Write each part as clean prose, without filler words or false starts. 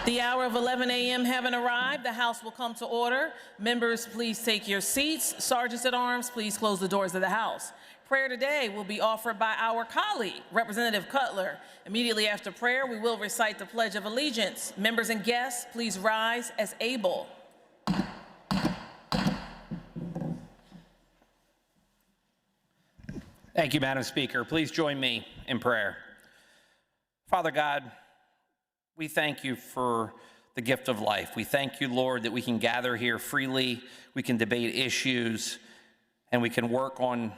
The hour of 11 a.m. having arrived, the House will come to order. Members, please take your seats. Sergeants at Arms, please close the doors of the House. Prayer today will be offered by our colleague, Representative Cutler. Immediately after prayer, we will recite the Pledge of Allegiance. Members and guests, please rise as able. Thank you, Madam Speaker. Please join me in prayer. Father God, we thank you for the gift of life. We thank you, Lord, that we can gather here freely, we can debate issues, and we can work on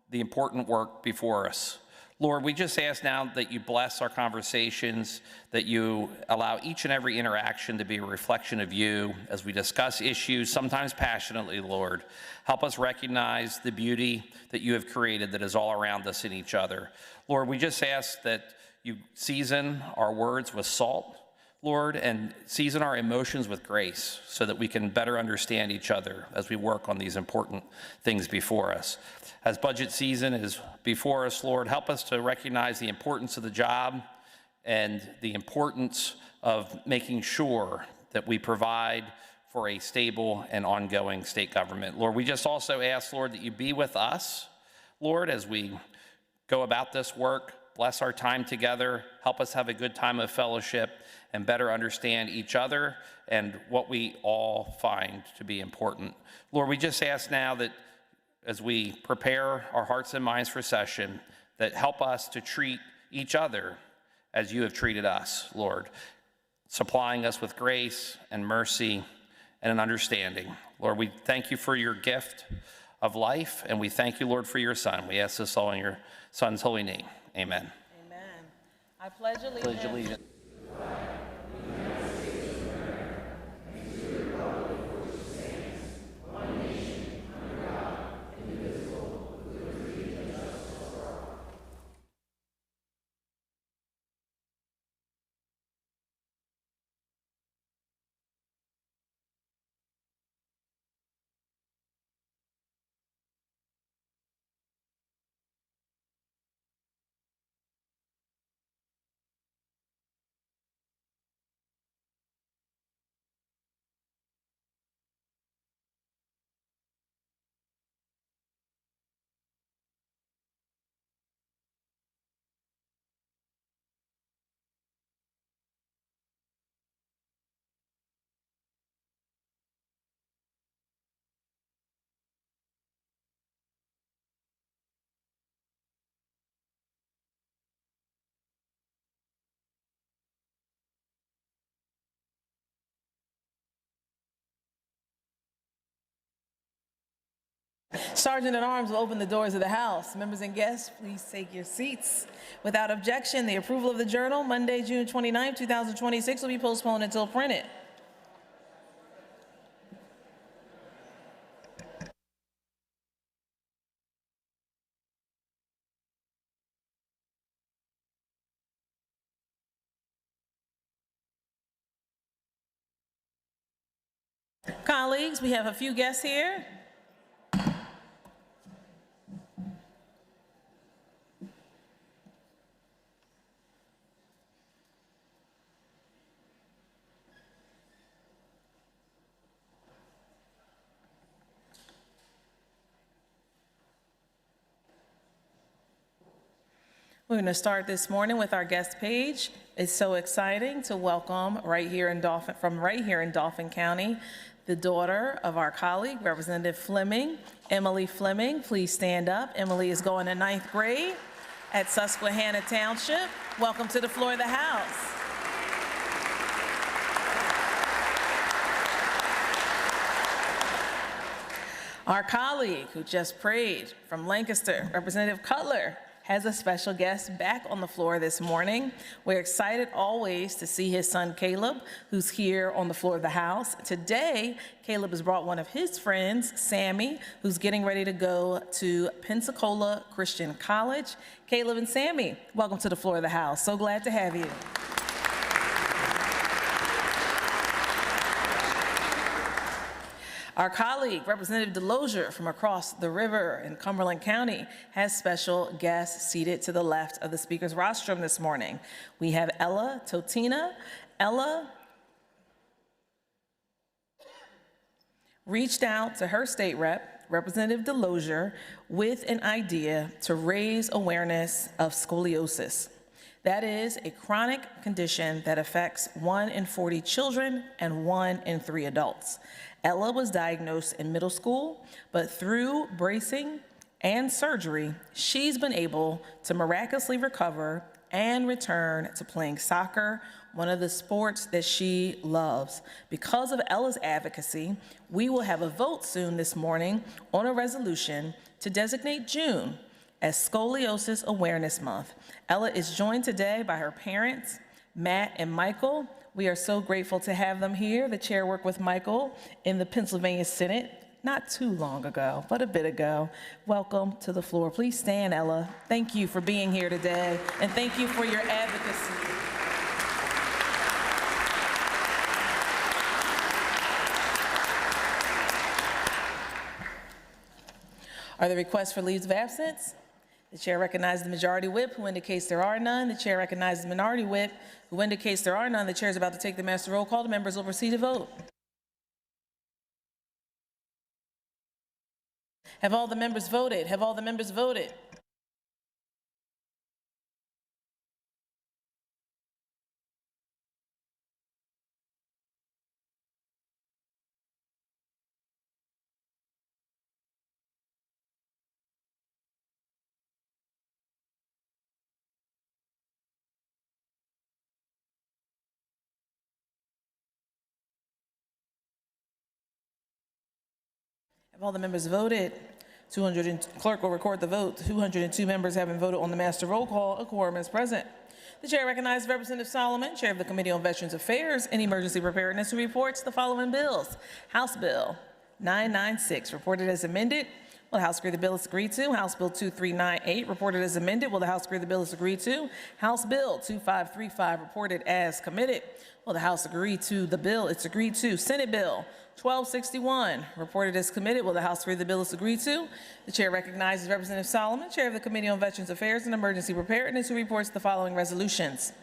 the important work before us. Lord, we just ask now that you bless our conversations, that you allow each and every interaction to be a reflection of you as we discuss issues, sometimes passionately, Lord. Help us recognize the beauty that you have created that is all around us and each other. Lord, we just ask that you season our words with salt, Lord, and season our emotions with grace so that we can better understand each other as we work on these important things before us. As budget season is before us, Lord, help us to recognize the importance of the job and the importance of making sure that we provide for a stable and ongoing state government. Lord, we just also ask, Lord, that you be with us, Lord, as we go about this work. Bless our time together. Help us have a good time of fellowship and better understand each other and what we all find to be important. Lord, we just ask now that as we prepare our hearts and minds for session, that help us to treat each other as you have treated us, Lord, supplying us with grace and mercy and an understanding. Lord, we thank you for your gift of life, and we thank you, Lord, for your Son. We ask this all in your Son's holy name. Amen. Amen. I pledge allegiance. Pledge allegiance. Sergeant at Arms will open the doors of the House. Members and guests, please take your seats. Without objection, the approval of the journal, Monday, June 29, 2026, will be postponed until printed. Colleagues, we have a few guests here. We're going to start this morning with our guest page. It's so exciting to welcome from right here in Dauphin County, the daughter of our colleague, Representative Fleming, Emily Fleming. Please stand up. Emily is going to 9th grade at Susquehanna Township. Welcome to the floor of the House. Our colleague who just prayed from Lancaster, Representative Cutler, has a special guest back on the floor this morning. We're excited always to see his son Caleb, who's here on the floor of the House. Today, Caleb has brought one of his friends, Sammy, who's getting ready to go to Pensacola Christian College. Caleb and Sammy, welcome to the floor of the House. So glad to have you. Our colleague, Representative Delosier from across the river in Cumberland County, has special guests seated to the left of the speaker's rostrum this morning. We have Ella Totina. Ella reached out to her state rep, Representative Delosier, with an idea to raise awareness of scoliosis. That is a chronic condition that affects 1 in 40 children and 1 in 3 adults. Ella was diagnosed in middle school, but through bracing and surgery, she's been able to miraculously recover and return to playing soccer, one of the sports that she loves. Because of Ella's advocacy, we will have a vote soon this morning on a resolution to designate June as Scoliosis Awareness Month. Ella is joined today by her parents, Matt and Michael. We are so grateful to have them here. The chair worked with Michael in the Pennsylvania Senate not too long ago, but a bit ago. Welcome to the floor. Please stand, Ella. Thank you for being here today, and thank you for your advocacy. Are there requests for leaves of absence? The chair recognizes the majority whip, who indicates there are none. The chair recognizes the minority whip, who indicates there are none. The chair is about to take the master roll call. The members will proceed to vote. Have all the members voted? Have all the members voted? Have all the members voted? Clerk will record the vote. 202 members having voted on the master roll call. A quorum is present. The chair recognizes Representative Solomon, Chair of the Committee on Veterans Affairs and Emergency Preparedness, who reports the following bills. House Bill 996, reported as amended. Will the House agree the bill is agreed to? House Bill 2398, reported as amended. Will the House agree the bill is agreed to? House Bill 2535, reported as committed. Will the House agree to the bill? It's agreed to. Senate Bill 1261, reported as committed. Will the House agree the bill is agreed to? The chair recognizes Representative Solomon, Chair of the Committee on Veterans Affairs and Emergency Preparedness, who reports the following resolutions.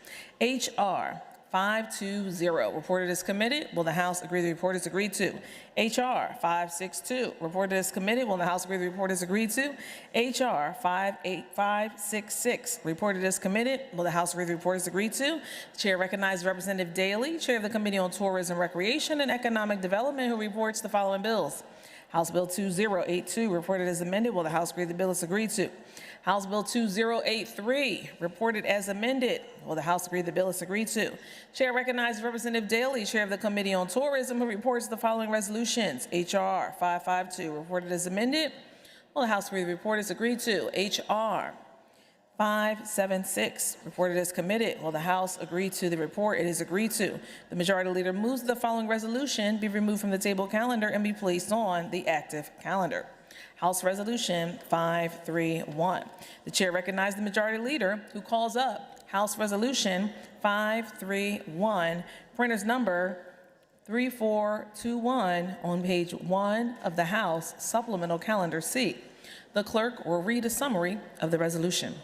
H.R. 520, reported as committed. Will the House agree the report is agreed to? H.R. 562, reported as committed. Will the House agree the report is agreed to? H.R. 58566, reported as committed. Will the House agree the report is agreed to? The chair recognizes Representative Daly, Chair of the Committee on Tourism, Recreation, and Economic Development, who reports the following bills. House Bill 2082, reported as amended. Will the House agree the bill is agreed to? House Bill 2083, reported as amended. Will the House agree the bill is agreed to? Chair recognizes Representative Daly, Chair of the Committee on Tourism, who reports the following resolutions. H.R. 552, reported as amended. Will the House agree the report is agreed to? H.R. 576, reported as committed. Will the House agree to the report? It is agreed to. The majority leader moves the following resolution be removed from the table calendar and be placed on the active calendar. House Resolution 531. The chair recognizes the majority leader, who calls up House Resolution 531, printer's number 3421 on page 1 of the House Supplemental Calendar C. The clerk will read a summary of the resolution.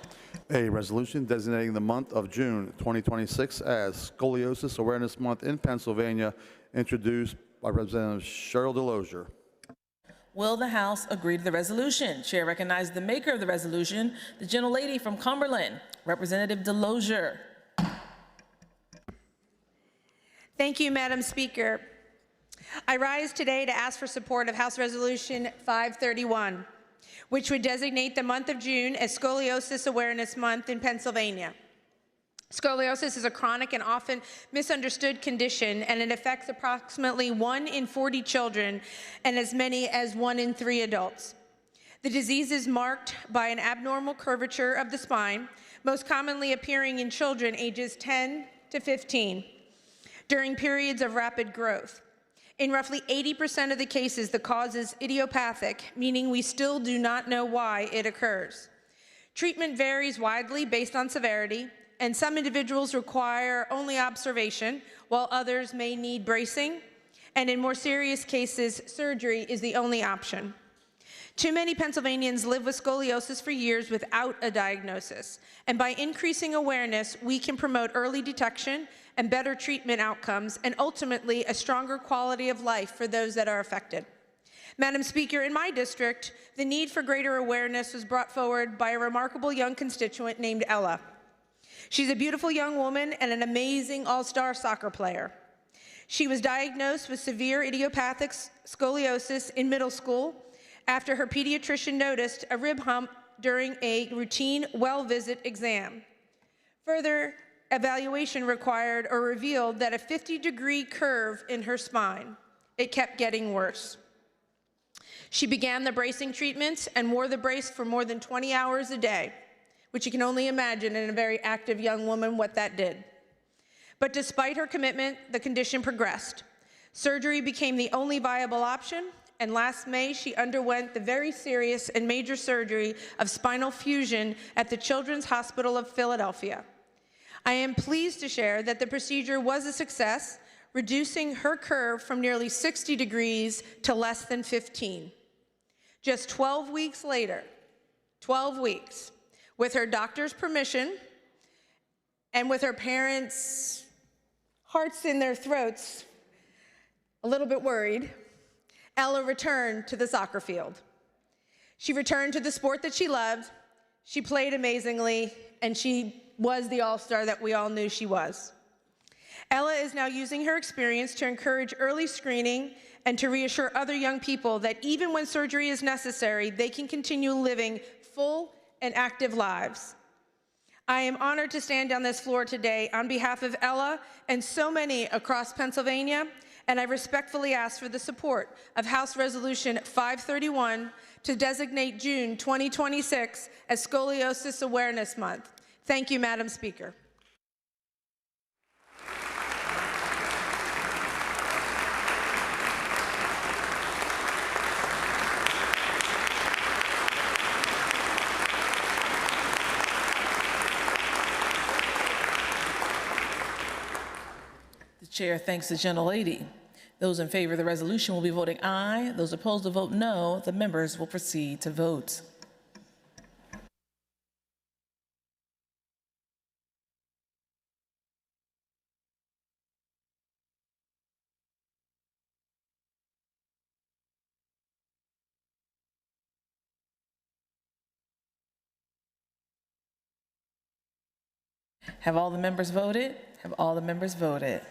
A resolution designating the month of June 2026 as Scoliosis Awareness Month in Pennsylvania, introduced by Representative Cheryl Delosier. Will the House agree to the resolution? Chair recognizes the maker of the resolution, the gentlelady from Cumberland, Representative Delosier. Thank you, Madam Speaker. I rise today to ask for support of House Resolution 531, which would designate the month of June as Scoliosis Awareness Month in Pennsylvania. Scoliosis is a chronic and often misunderstood condition, and it affects approximately 1 in 40 children and as many as 1 in 3 adults. The disease is marked by an abnormal curvature of the spine, most commonly appearing in children ages 10 to 15 during periods of rapid growth. In roughly 80% of the cases, the cause is idiopathic, meaning we still do not know why it occurs. Treatment varies widely based on severity, and some individuals require only observation, while others may need bracing, and in more serious cases, surgery is the only option. Too many Pennsylvanians live with scoliosis for years without a diagnosis, and by increasing awareness, we can promote early detection and better treatment outcomes, and ultimately a stronger quality of life for those that are affected. Madam Speaker, in my district, the need for greater awareness was brought forward by a remarkable young constituent named Ella. She's a beautiful young woman and an amazing all-star soccer player. She was diagnosed with severe idiopathic scoliosis in middle school after her pediatrician noticed a rib hump during a routine well visit exam. Further evaluation required or revealed that a 50-degree curve in her spine. It kept getting worse. She began the bracing treatments and wore the brace for more than 20 hours a day, which you can only imagine in a very active young woman what that did. But despite her commitment, the condition progressed. Surgery became the only viable option, and last May she underwent the very serious and major surgery of spinal fusion at the Children's Hospital of Philadelphia. I am pleased to share that the procedure was a success, reducing her curve from nearly 60 degrees to less than 15. Just 12 weeks later, 12 weeks, with her doctor's permission and with her parents' hearts in their throats, a little bit worried, Ella returned to the soccer field. She returned to the sport that she loved, she played amazingly, and she was the all-star that we all knew she was. Ella is now using her experience to encourage early screening and to reassure other young people that even when surgery is necessary, they can continue living full and active lives. I am honored to stand on this floor today on behalf of Ella and so many across Pennsylvania, and I respectfully ask for the support of House Resolution 531 to designate June 2026 as Scoliosis Awareness Month. Thank you, Madam Speaker. The chair thanks the gentlelady. Those in favor of the resolution will be voting aye. Those opposed will vote no. The members will proceed to vote. Have all the members voted? Have all the members voted?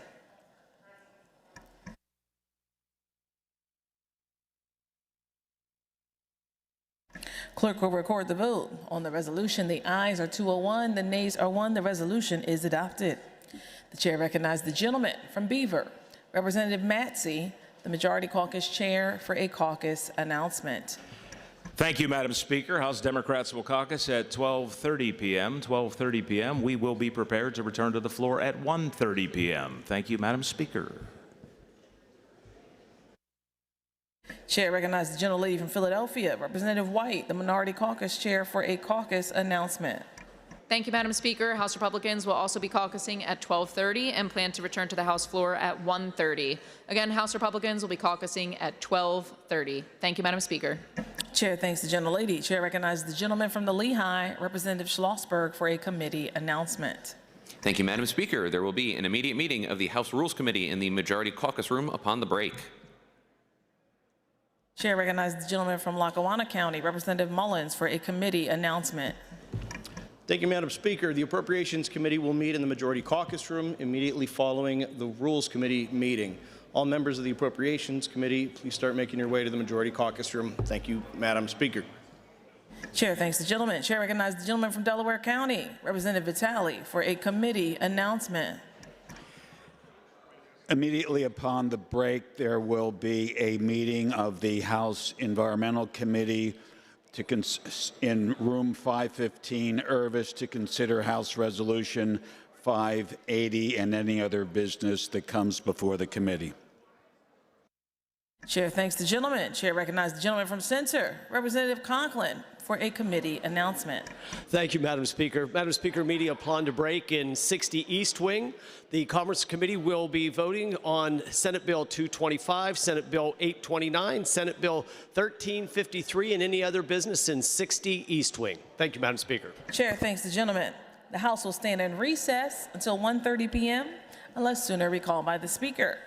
Clerk will record the vote. On the resolution, the ayes are 201, the nays are 1. The resolution is adopted. The chair recognizes the gentleman from Beaver, Representative Matsey, the Majority Caucus Chair, for a caucus announcement. Thank you, Madam Speaker. House Democrats will caucus at 12:30 p.m. 12:30 p.m. We will be prepared to return to the floor at 1:30 p.m. Thank you, Madam Speaker. Chair recognizes the gentlelady from Philadelphia, Representative White, the Minority Caucus Chair, for a caucus announcement. Thank you, Madam Speaker. House Republicans will also be caucusing at 12:30 and plan to return to the House floor at 1:30. Again, House Republicans will be caucusing at 12:30. Thank you, Madam Speaker. Chair thanks the gentlelady. Chair recognizes the gentleman from the Lehigh, Representative Schlossberg, for a committee announcement. Thank you, Madam Speaker. There will be an immediate meeting of the House Rules Committee in the Majority Caucus Room upon the break. Chair recognizes the gentleman from Lackawanna County, Representative Mullins, for a committee announcement. Thank you, Madam Speaker. The Appropriations Committee will meet in the Majority Caucus Room immediately following the Rules Committee meeting. All members of the Appropriations Committee, please start making your way to the Majority Caucus Room. Thank you, Madam Speaker. Chair thanks the gentleman. Chair recognizes the gentleman from Delaware County, Representative Vitale, for a committee announcement. Immediately upon the break, there will be a meeting of the House Environmental Committee in room 515, Irvis, to consider House Resolution 580 and any other business that comes before the committee. Chair thanks the gentleman. Chair recognizes the gentleman from Center, Representative Conklin, for a committee announcement. Thank you, Madam Speaker. Madam Speaker, meeting upon to break in 60 East Wing. The Commerce Committee will be voting on Senate Bill 225, Senate Bill 829, Senate Bill 1353, and any other business in 60 East Wing. Thank you, Madam Speaker. Chair thanks the gentleman. The House will stand in recess until 1:30 p.m. unless sooner recalled by the Speaker.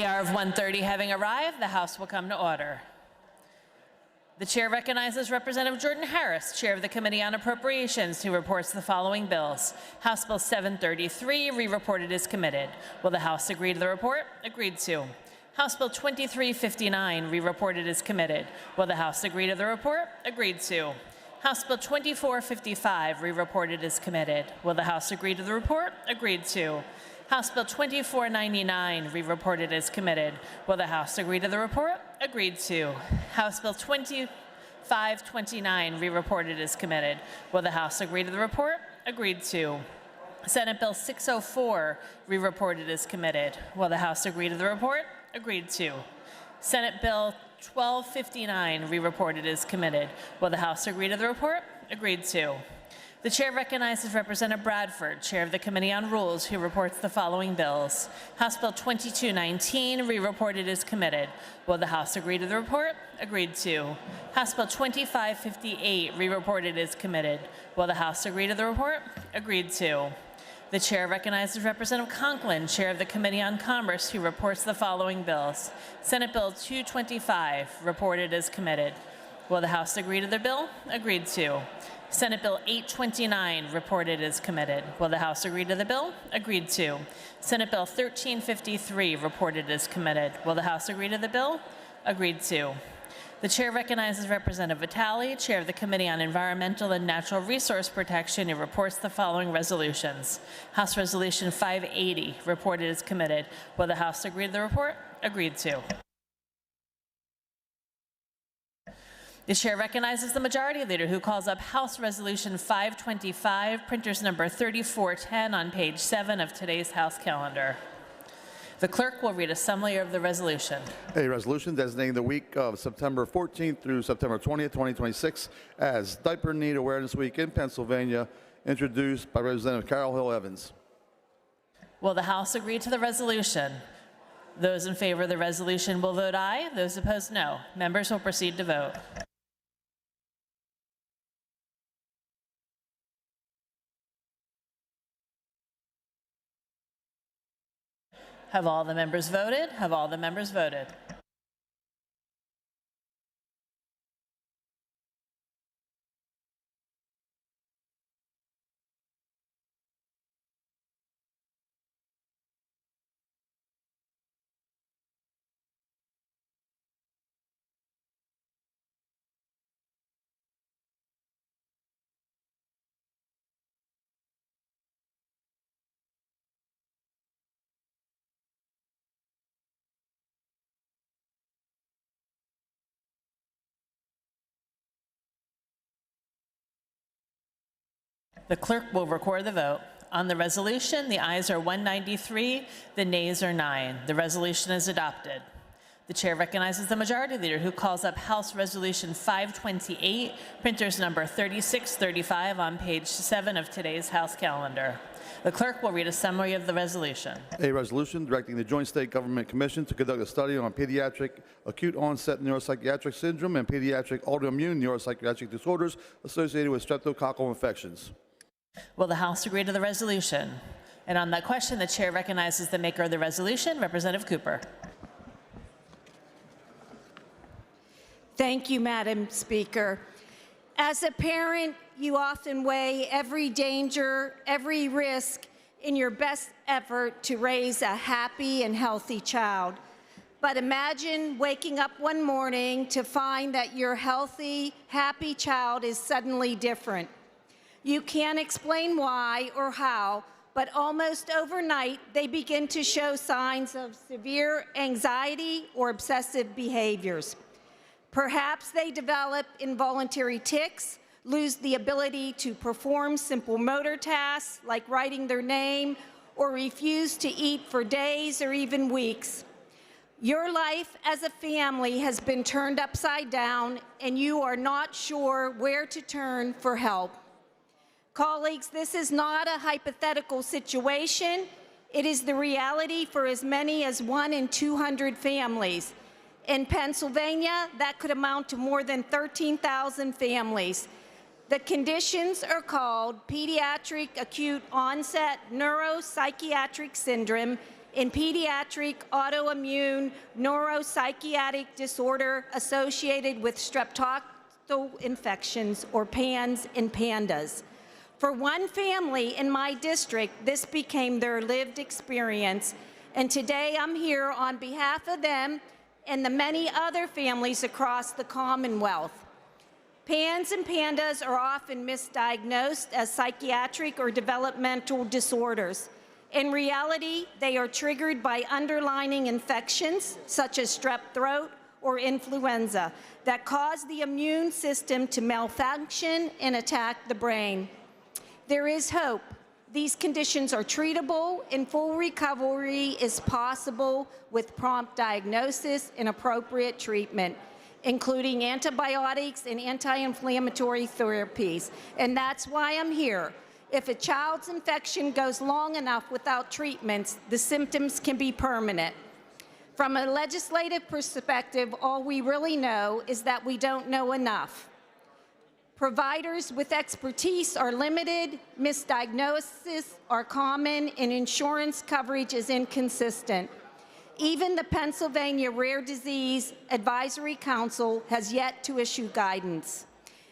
The hour of 1:30 having arrived, the House will come to order. The chair recognizes Representative Jordan Harris, chair of the Committee on Appropriations, who reports the following bills. House Bill 733, re-reported as committed. Will the House agree to the report? Agreed to. House Bill 2359, re-reported as committed. Will the House agree to the report? Agreed to. House Bill 2455, re-reported as committed. Will the House agree to the report? Agreed to. House Bill 2499, re-reported as committed. Will the House agree to the report? Agreed to. House Bill 2529, re-reported as committed. Will the House agree to the report? Agreed to. Senate Bill 604, re-reported as committed. Will the House agree to the report? Agreed to. Senate Bill 1259, re-reported as committed. Will the House agree to the report? Agreed to. The chair recognizes Representative Bradford, chair of the Committee on Rules, who reports the following bills. House Bill 2219, re-reported as committed. Will the House agree to the report? Agreed to. House Bill 2558, re-reported as committed. Will the House agree to the report? Agreed to. The chair recognizes Representative Conklin, chair of the Committee on Commerce, who reports the following bills. Senate Bill 225, reported as committed. Will the House agree to the bill? Agreed to. Senate Bill 829, reported as committed. Will the House agree to the bill? Agreed to. Senate Bill 1353, reported as committed. Will the House agree to the bill? Agreed to. The chair recognizes Representative Vitale, chair of the Committee on Environmental and Natural Resource Protection, who reports the following resolutions. House Resolution 580, reported as committed. Will the House agree to the report? Agreed to. The chair recognizes the Majority Leader, who calls up House Resolution 525, printers number 3410 on page 7 of today's House calendar. The clerk will read a summary of the resolution. A resolution designating the week of September 14th through September 20th, 2026 as Diaper Need Awareness Week in Pennsylvania, introduced by Representative Carol Hill Evans. Will the House agree to the resolution? Those in favor of the resolution will vote aye. Those opposed, no. Members will proceed to vote. Have all the members voted? Have all the members voted? The clerk will record the vote. On the resolution, the ayes are 193, the nays are 9. The resolution is adopted. The chair recognizes the Majority Leader, who calls up House Resolution 528, printers number 3635 on page 7 of today's House calendar. The clerk will read a summary of the resolution. A resolution directing the Joint State Government Commission to conduct a study on pediatric acute onset neuropsychiatric syndrome and pediatric autoimmune neuropsychiatric disorders associated with streptococcal infections. Will the House agree to the resolution? And on that question, the chair recognizes the maker of the resolution, Representative Cooper. Thank you, Madam Speaker. As a parent, you often weigh every danger, every risk in your best effort to raise a happy and healthy child. But imagine waking up one morning to find that your healthy, happy child is suddenly different. You can't explain why or how, but almost overnight, they begin to show signs of severe anxiety or obsessive behaviors. Perhaps they develop involuntary tics, lose the ability to perform simple motor tasks like writing their name, or refuse to eat for days or even weeks. Your life as a family has been turned upside down, and you are not sure where to turn for help. Colleagues, this is not a hypothetical situation. It is the reality for as many as 1 in 200 families. In Pennsylvania, that could amount to more than 13,000 families. The conditions are called pediatric acute onset neuropsychiatric syndrome in pediatric autoimmune neuropsychiatric disorder associated with streptococcal infections, or PANS, in pandas. For one family in my district, this became their lived experience, and today I'm here on behalf of them and the many other families across the Commonwealth. PANS and pandas are often misdiagnosed as psychiatric or developmental disorders. In reality, they are triggered by underlying infections, such as strep throat or influenza, that cause the immune system to malfunction and attack the brain. There is hope. These conditions are treatable, and full recovery is possible with prompt diagnosis and appropriate treatment, including antibiotics and anti-inflammatory therapies. And that's why I'm here. If a child's infection goes long enough without treatments, the symptoms can be permanent. From a legislative perspective, all we really know is that we don't know enough. Providers with expertise are limited, misdiagnoses are common, and insurance coverage is inconsistent. Even the Pennsylvania Rare Disease Advisory Council has yet to issue guidance.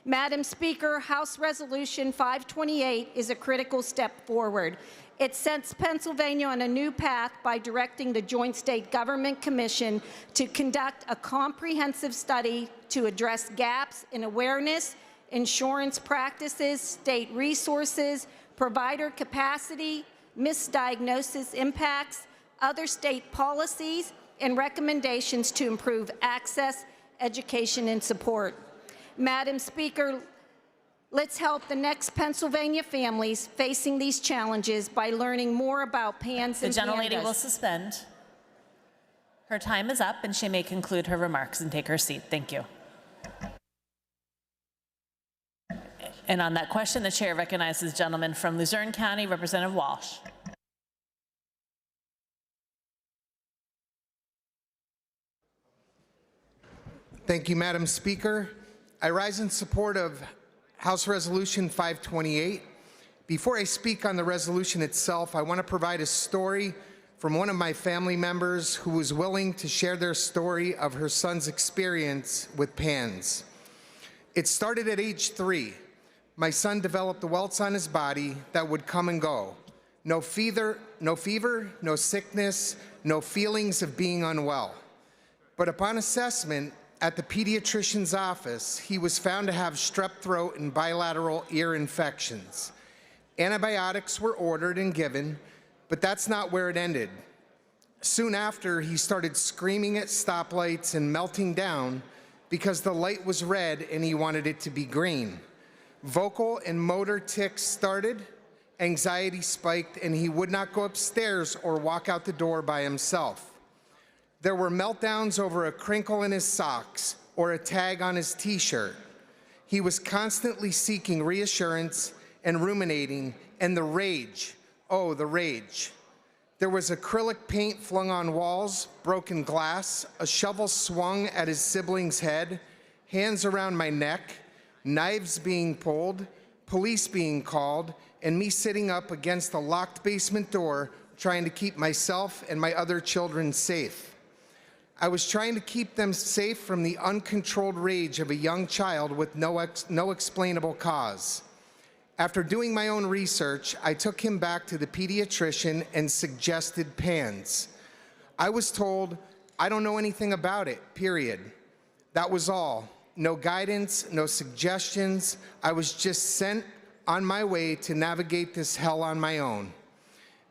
Madam Speaker, House Resolution 528 is a critical step forward. It sets Pennsylvania on a new path by directing the Joint State Government Commission to conduct a comprehensive study to address gaps in awareness, insurance practices, state resources, provider capacity, misdiagnosis impacts, other state policies, and recommendations to improve access, education, and support. Madam Speaker, let's help the next Pennsylvania families facing these challenges by learning more about PANS and The gentlelady pandas. will suspend. Her time is up, and she may conclude her remarks and take her seat. Thank you. And on that question, the chair recognizes the gentleman from Luzerne County, Representative Walsh. Thank you, Madam Speaker. I rise in support of House Resolution 528. Before I speak on the resolution itself, I want to provide a story from one of my family members who was willing to share their story of her son's experience with PANS. It started at age 3. My son developed the welts on his body that would come and go. No fever, no sickness, no feelings of being unwell. But upon assessment at the pediatrician's office, he was found to have strep throat and bilateral ear infections. Antibiotics were ordered and given, but that's not where it ended. Soon after, he started screaming at stoplights and melting down because the light was red and he wanted it to be green. Vocal and motor tics started, anxiety spiked, and he would not go upstairs or walk out the door by himself. There were meltdowns over a crinkle in his socks or a tag on his t-shirt. He was constantly seeking reassurance and ruminating, and the rage, oh, the rage. There was acrylic paint flung on walls, broken glass, a shovel swung at his sibling's head, hands around my neck, knives being pulled, police being called, and me sitting up against the locked basement door trying to keep myself and my other children safe. I was trying to keep them safe from the uncontrolled rage of a young child with no explainable cause. After doing my own research, I took him back to the pediatrician and suggested PANS. I was told, I don't know anything about it, period. That was all. No guidance, no suggestions. I was just sent on my way to navigate this hell on my own.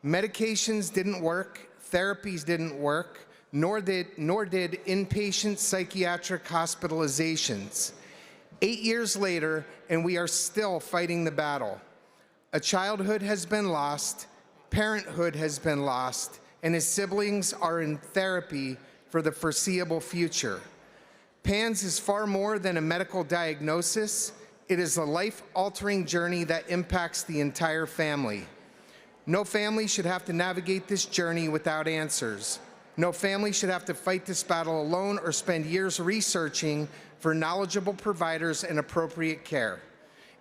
Medications didn't work, therapies didn't work, nor did inpatient psychiatric hospitalizations. 8 years later, and we are still fighting the battle. A childhood has been lost, parenthood has been lost, and his siblings are in therapy for the foreseeable future. PANS is far more than a medical diagnosis. It is a life-altering journey that impacts the entire family. No family should have to navigate this journey without answers. No family should have to fight this battle alone or spend years researching for knowledgeable providers and appropriate care.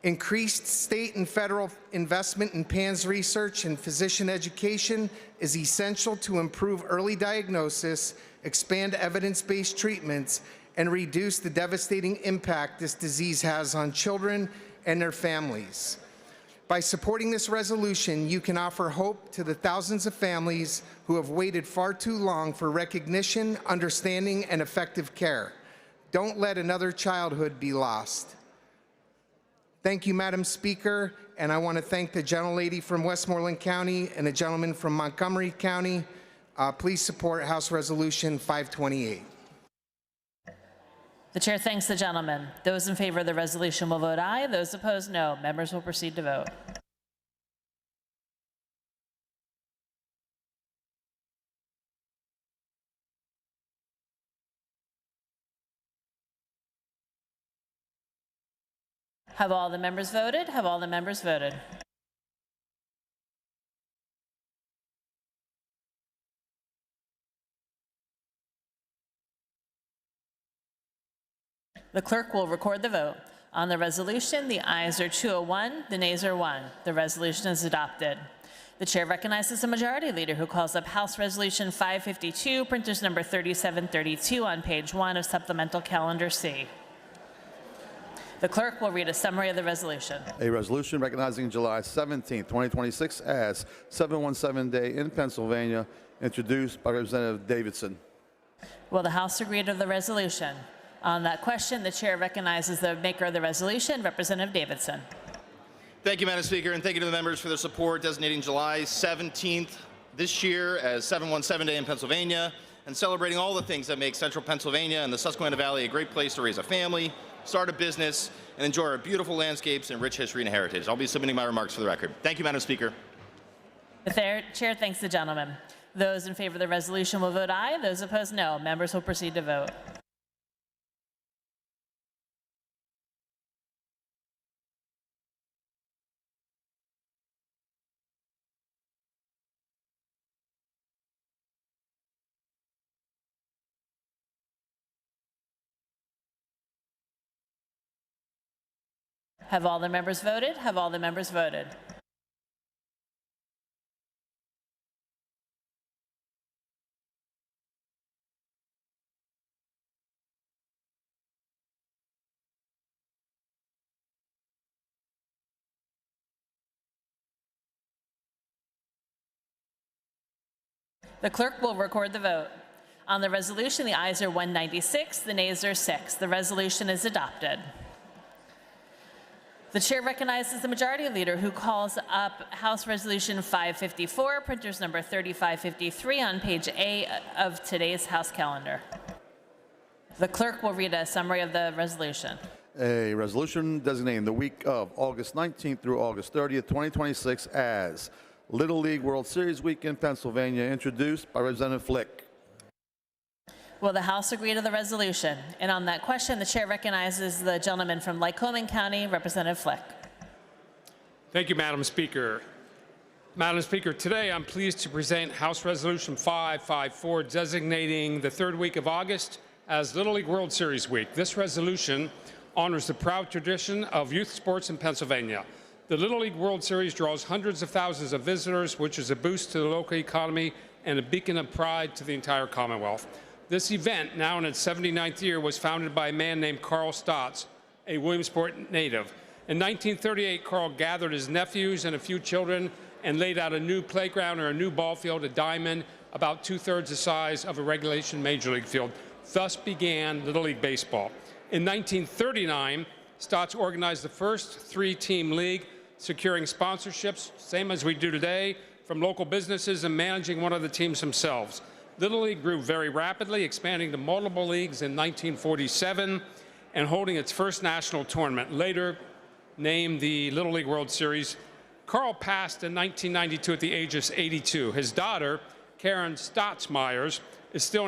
Increased state and federal investment in PANS research and physician education is essential to improve early diagnosis, expand evidence-based treatments, and reduce the devastating impact this disease has on children and their families. By supporting this resolution, you can offer hope to the thousands of families who have waited far too long for recognition, understanding, and effective care. Don't let another childhood be lost. Thank you, Madam Speaker, and I want to thank the gentlelady from Westmoreland County and the gentleman from Montgomery County. Please support House Resolution 528. The chair thanks the gentleman. Those in favor of the resolution will vote aye. Those opposed, no. Members will proceed to vote. Have all the members voted? Have all the members voted? The clerk will record the vote. On the resolution, the ayes are 201, the nays are 1. The resolution is adopted. The chair recognizes the majority leader who calls up House Resolution 552, printers number 3732 on page 1 of Supplemental Calendar C. The clerk will read a summary of the resolution. A resolution recognizing July 17, 2026 as 717 Day in Pennsylvania, introduced by Representative Davidson. Will the House agree to the resolution? On that question, the chair recognizes the maker of the resolution, Representative Davidson. Thank you, Madam Speaker, and thank you to the members for their support designating July 17th this year as 717 Day in Pennsylvania and celebrating all the things that make central Pennsylvania and the Susquehanna Valley a great place to raise a family, start a business, and enjoy our beautiful landscapes and rich history and heritage. I'll be submitting my remarks for the record. Thank you, Madam Speaker. The chair thanks the gentleman. Those in favor of the resolution will vote aye. Those opposed, no. Members will proceed to vote. Have all the members voted? Have all the members voted? The clerk will record the vote. On the resolution, the ayes are 196, the nays are 6. The resolution is adopted. The chair recognizes the majority leader who calls up House Resolution 554, printers number 3553 on page A of today's House calendar. The clerk will read a summary of the resolution. A resolution designating the week of August 19th through August 30th, 2026 as Little League World Series Week in Pennsylvania, introduced by Representative Flick. Will the House agree to the resolution? And on that question, the chair recognizes the gentleman from Lycoming County, Representative Flick. Thank you, Madam Speaker. Madam Speaker, today I'm pleased to present House Resolution 554 designating the third week of August as Little League World Series Week. This resolution honors the proud tradition of youth sports in Pennsylvania. The Little League World Series draws hundreds of thousands of visitors, which is a boost to the local economy and a beacon of pride to the entire Commonwealth. This event, now in its 79th year, was founded by a man named Carl Stotts, a Williamsport native. In 1938, Carl gathered his nephews and a few children and laid out a new playground or a new ball field, a diamond, about 2/3 the size of a regulation major league field. Thus began Little League Baseball. In 1939, Stotts organized the first 3-team league, securing sponsorships, same as we do today, from local businesses and managing one of the teams themselves. Little League grew very rapidly, expanding to multiple leagues in 1947 and holding its first national tournament, later named the Little League World Series. Carl passed in 1992 at the age of 82. His daughter, Karen Stotts Myers, is still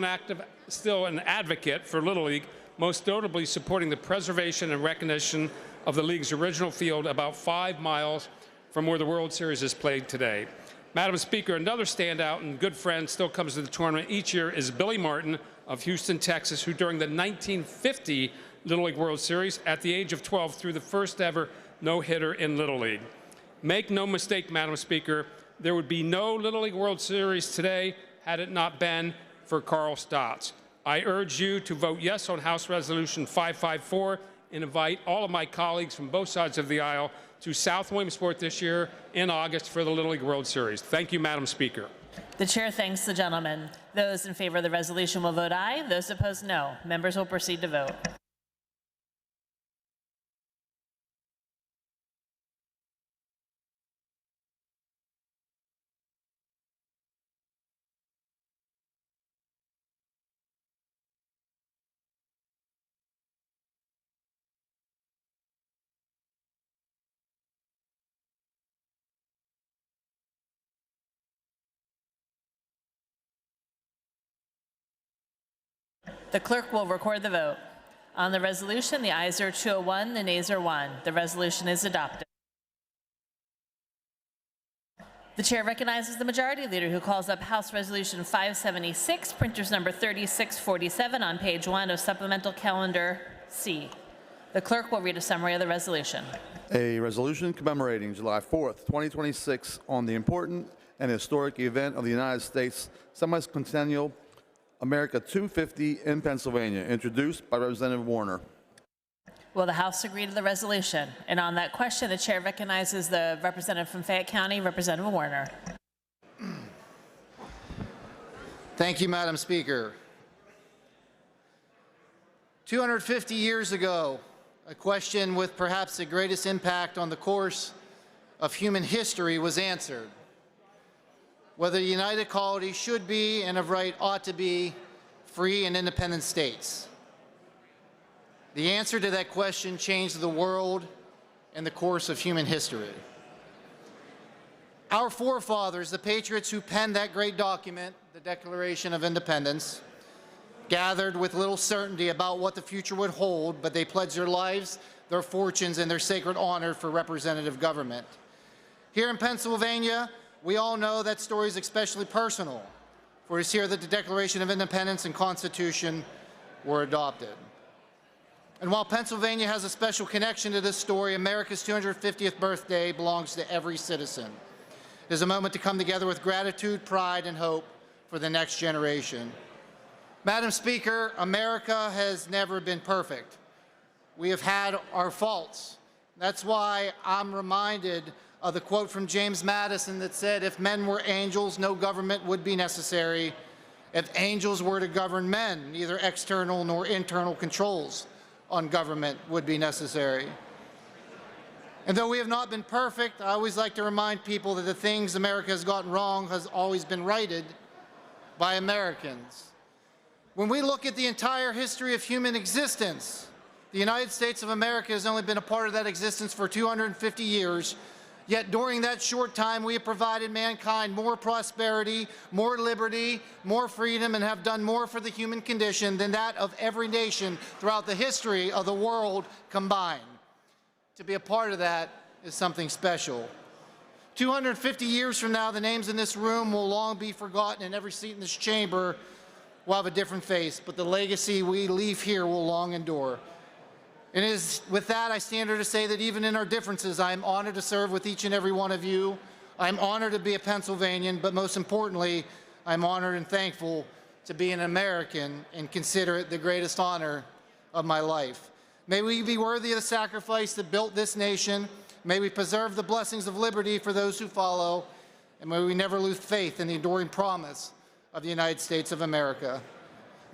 an advocate for Little League, most notably supporting the preservation and recognition of the league's original field about 5 miles from where the World Series is played today. Madam Speaker, another standout and good friend still comes to the tournament each year is Billy Martin of Houston, Texas, who during the 1950 Little League World Series, at the age of 12, threw the first ever no-hitter in Little League. Make no mistake, Madam Speaker, there would be no Little League World Series today had it not been for Carl Stotts. I urge you to vote yes on House Resolution 554 and invite all of my colleagues from both sides of the aisle to South Williamsport this year in August for the Little League World Series. Thank you, Madam Speaker. The chair thanks the gentleman. Those in favor of the resolution will vote aye. Those opposed, no. Members will proceed to vote. The clerk will record the vote. On the resolution, the ayes are 201, the nays are 1. The resolution is adopted. The chair recognizes the majority leader who calls up House Resolution 576, printers number 3647 on page 1 of Supplemental Calendar C. The clerk will read a summary of the resolution. A resolution commemorating July 4th, 2026 on the important and historic event of the United States Semicentennial America 250 in Pennsylvania, introduced by Representative Warner. Will the House agree to the resolution? And on that question, the chair recognizes the representative from Fayette County, Representative Warner. Thank you, Madam Speaker. 250 years ago, a question with perhaps the greatest impact on the course of human history was answered: whether the United Colonies should be and of right ought to be free and independent states. The answer to that question changed the world and the course of human history. Our forefathers, the patriots who penned that great document, the Declaration of Independence, gathered with little certainty about what the future would hold, but they pledged their lives, their fortunes, and their sacred honor for representative government. Here in Pennsylvania, we all know that story is especially personal, for it's here that the Declaration of Independence and Constitution were adopted. And while Pennsylvania has a special connection to this story, America's 250th birthday belongs to every citizen. It is a moment to come together with gratitude, pride, and hope for the next generation. Madam Speaker, America has never been perfect. We have had our faults. That's why I'm reminded of the quote from James Madison that said, "If men were angels, no government would be necessary. If angels were to govern men, neither external nor internal controls on government would be necessary." And though we have not been perfect, I always like to remind people that the things America has gotten wrong has always been righted by Americans. When we look at the entire history of human existence, the United States of America has only been a part of that existence for 250 years. Yet during that short time, we have provided mankind more prosperity, more liberty, more freedom, and have done more for the human condition than that of every nation throughout the history of the world combined. To be a part of that is something special. 250 years from now, the names in this room will long be forgotten, and every seat in this chamber will have a different face, but the legacy we leave here will long endure. And it is with that I stand here to say that even in our differences, I am honored to serve with each and every one of you. I'm honored to be a Pennsylvanian, but most importantly, I'm honored and thankful to be an American and consider it the greatest honor of my life. May we be worthy of the sacrifice that built this nation. May we preserve the blessings of liberty for those who follow. And may we never lose faith in the enduring promise of the United States of America.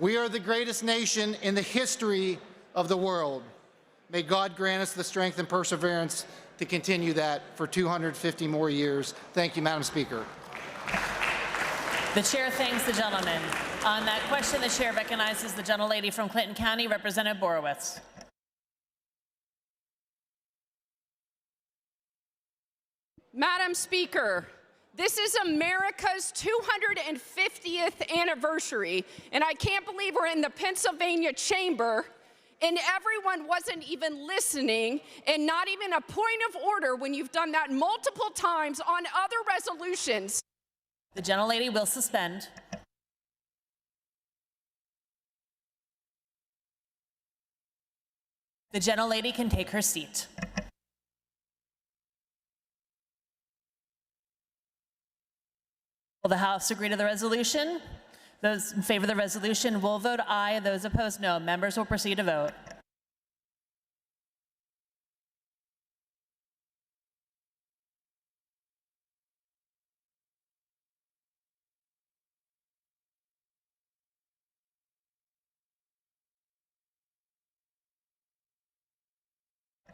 We are the greatest nation in the history of the world. May God grant us the strength and perseverance to continue that for 250 more years. Thank you, Madam Speaker. The chair thanks the gentleman. On that question, the chair recognizes the gentlelady from Clinton County, Representative Borowitz. Madam Speaker, this is America's 250th anniversary, and I can't believe we're in the Pennsylvania chamber and everyone wasn't even listening, and not even a point of order when you've done that multiple times on other resolutions. The gentlelady will suspend. The gentlelady can take her seat. Will the House agree to the resolution? Those in favor of the resolution will vote aye. Those opposed, no. Members will proceed to vote.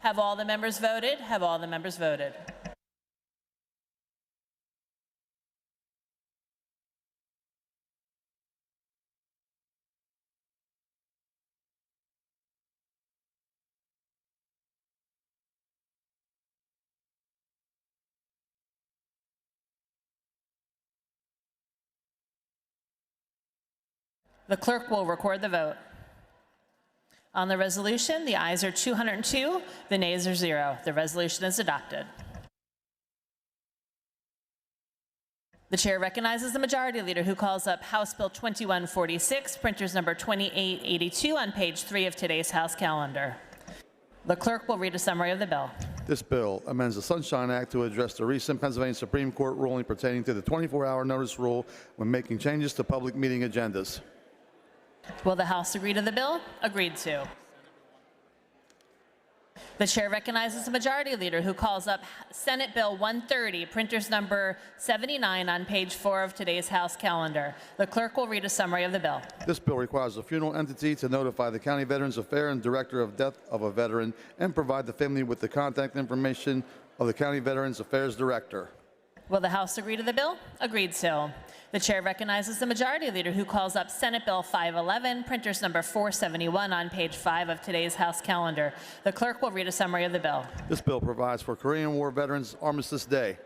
Have all the members voted? Have all the members voted? The clerk will record the vote. On the resolution, the ayes are 202, the nays are 0. The resolution is adopted. The chair recognizes the majority leader who calls up House Bill 2146, printers number 2882 on page 3 of today's House calendar. The clerk will read a summary of the bill. This bill amends the Sunshine Act to address the recent Pennsylvania Supreme Court ruling pertaining to the 24-hour notice rule when making changes to public meeting agendas. Will the House agree to the bill? Agreed to. The chair recognizes the majority leader who calls up Senate Bill 130, printers number 79 on page 4 of today's House calendar. The clerk will read a summary of the bill. This bill requires a funeral entity to notify the County Veterans Affairs and Director of Death of a Veteran and provide the family with the contact information of the County Veterans Affairs Director. Will the House agree to the bill? Agreed to. The chair recognizes the majority leader who calls up Senate Bill 511, printers number 471 on page 5 of today's House calendar. The clerk will read a summary of the bill. This bill provides for Korean War Veterans Armistice Day.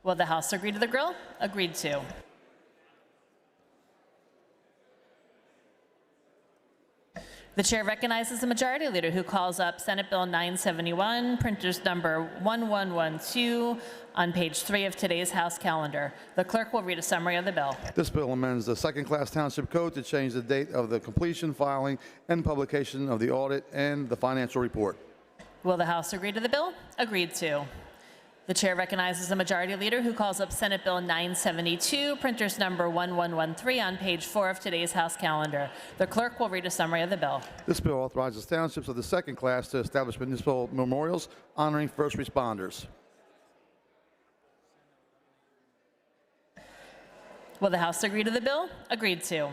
Will the House agree to the bill? Agreed to. The chair recognizes the majority leader who calls up Senate Bill 971, printers number 1112 on page 3 of today's House calendar. The clerk will read a summary of the bill. This bill amends the second-class township code to change the date of the completion, filing, and publication of the audit and the financial report. Will the House agree to the bill? Agreed to. The chair recognizes the majority leader who calls up Senate Bill 972, printers number 1113 on page 4 of today's House calendar. The clerk will read a summary of the bill. This bill authorizes townships of the second class to establish municipal memorials honoring first responders. Will the House agree to the bill? Agreed to.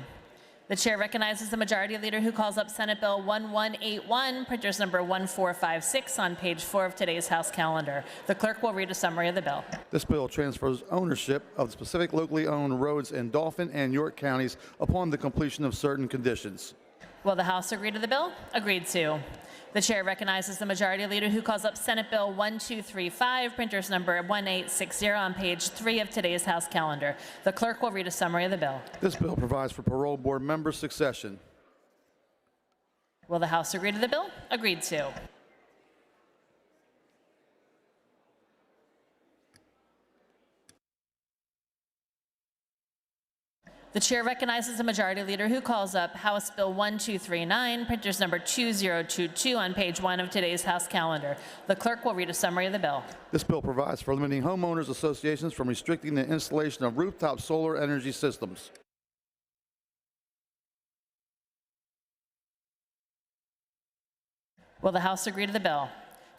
The chair recognizes the majority leader who calls up Senate Bill 1181, printers number 1456 on page 4 of today's House calendar. The clerk will read a summary of the bill. This bill transfers ownership of specific locally owned roads in Dauphin and York counties upon the completion of certain conditions. Will the House agree to the bill? Agreed to. The chair recognizes the majority leader who calls up Senate Bill 1235, printers number 1860 on page 3 of today's House calendar. The clerk will read a summary of the bill. This bill provides for parole board member succession. Will the House agree to the bill? Agreed to. The chair recognizes the majority leader who calls up House Bill 1239, printers number 2022 on page 1 of today's House calendar. The clerk will read a summary of the bill. This bill provides for limiting homeowners associations from restricting the installation of rooftop solar energy systems. Will the House agree to the bill?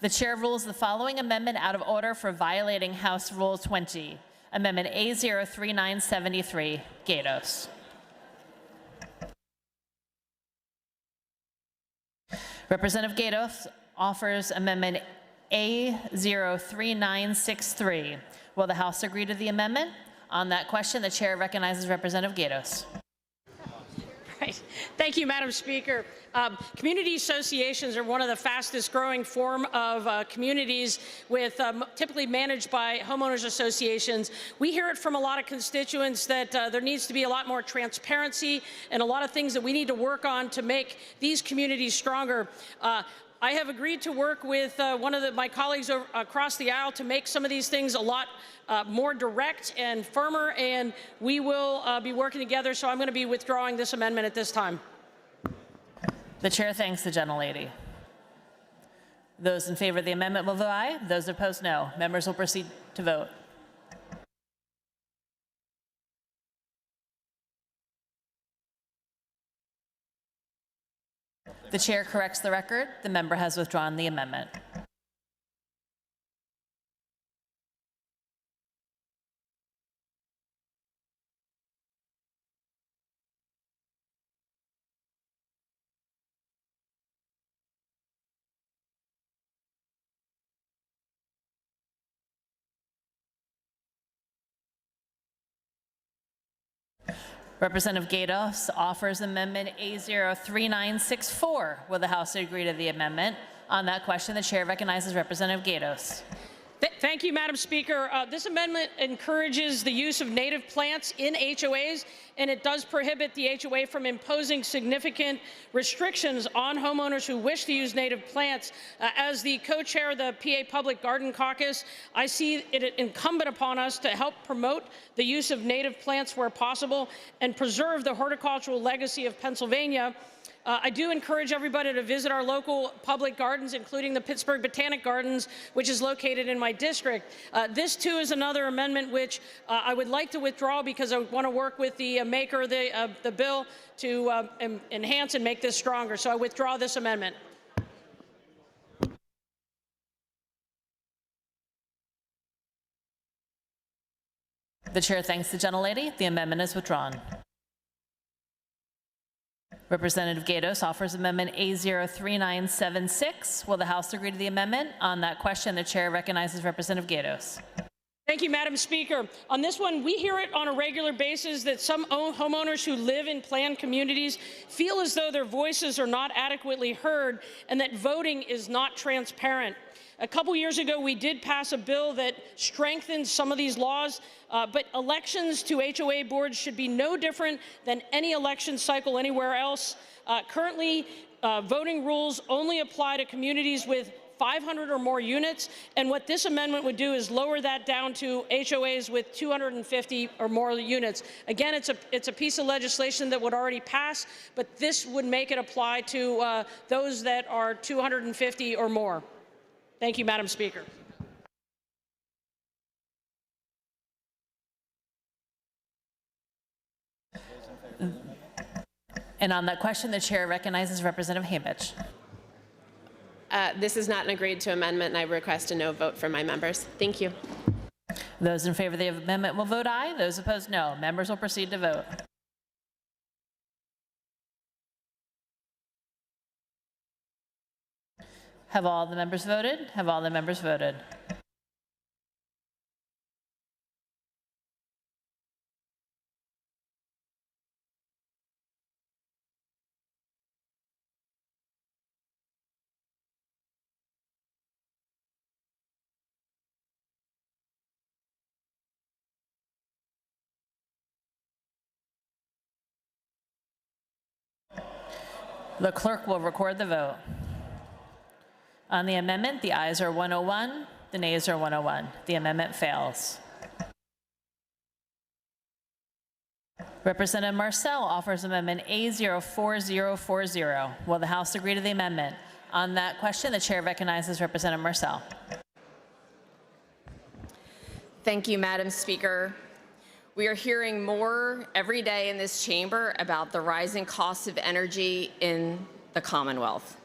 The chair rules the following amendment out of order for violating House Rule 20. Amendment A03973, Gatos. Representative Gatos offers Amendment A03963. Will the House agree to the amendment? On that question, the chair recognizes Representative Gatos. Right. Thank you, Madam Speaker. Community associations are one of the fastest growing form of communities with typically managed by homeowners associations. We hear it from a lot of constituents that there needs to be a lot more transparency and a lot of things that we need to work on to make these communities stronger. I have agreed to work with one of my colleagues across the aisle to make some of these things a lot more direct and firmer, and we will be working together, so I'm going to be withdrawing this amendment at this time. The chair thanks the gentlelady. Those in favor of the amendment will vote aye. Those opposed, no. Members will proceed to vote. The chair corrects the record. The member has withdrawn the amendment. Representative Gatos offers amendment A03964. Will the House agree to the amendment? On that question, the chair recognizes Representative Gatos. Thank you, Madam Speaker. This amendment encourages the use of native plants in HOAs, and it does prohibit the HOA from imposing significant restrictions on homeowners who wish to use native plants. As the co-chair of the PA Public Garden Caucus, I see it incumbent upon us to help promote the use of native plants where possible and preserve the horticultural legacy of Pennsylvania. I do encourage everybody to visit our local public gardens, including the Pittsburgh Botanic Gardens, which is located in my district. This, too, is another amendment which I would like to withdraw because I want to work with the maker of the bill to enhance and make this stronger. So I withdraw this amendment. The chair thanks the gentlelady. The amendment is withdrawn. Representative Gatos offers amendment A03976. Will the House agree to the amendment? On that question, the chair recognizes Representative Gatos. Thank you, Madam Speaker. On this one, we hear it on a regular basis that some homeowners who live in planned communities feel as though their voices are not adequately heard and that voting is not transparent. A couple years ago, we did pass a bill that strengthened some of these laws, but elections to HOA boards should be no different than any election cycle anywhere else. Currently, voting rules only apply to communities with 500 or more units, and what this amendment would do is lower that down to HOAs with 250 or more units. Again, it's a piece of legislation that would already pass, but this would make it apply to those that are 250 or more. Thank you, Madam Speaker. And on that question, the chair recognizes Representative Hainbitch. This is not an agreed to amendment, and I request a no vote from my members. Thank you. Those in favor of the amendment will vote aye. Those opposed, no. Members will proceed to vote. Have all the members voted? Have all the members voted? The clerk will record the vote. On the amendment, the ayes are 101, the nays are 101. The amendment fails. Representative Marcel offers amendment A04040. Will the House agree to the amendment? On that question, the chair recognizes Representative Marcel. Thank you, Madam Speaker. We are hearing more every day in this chamber about the rising costs of energy in the Commonwealth.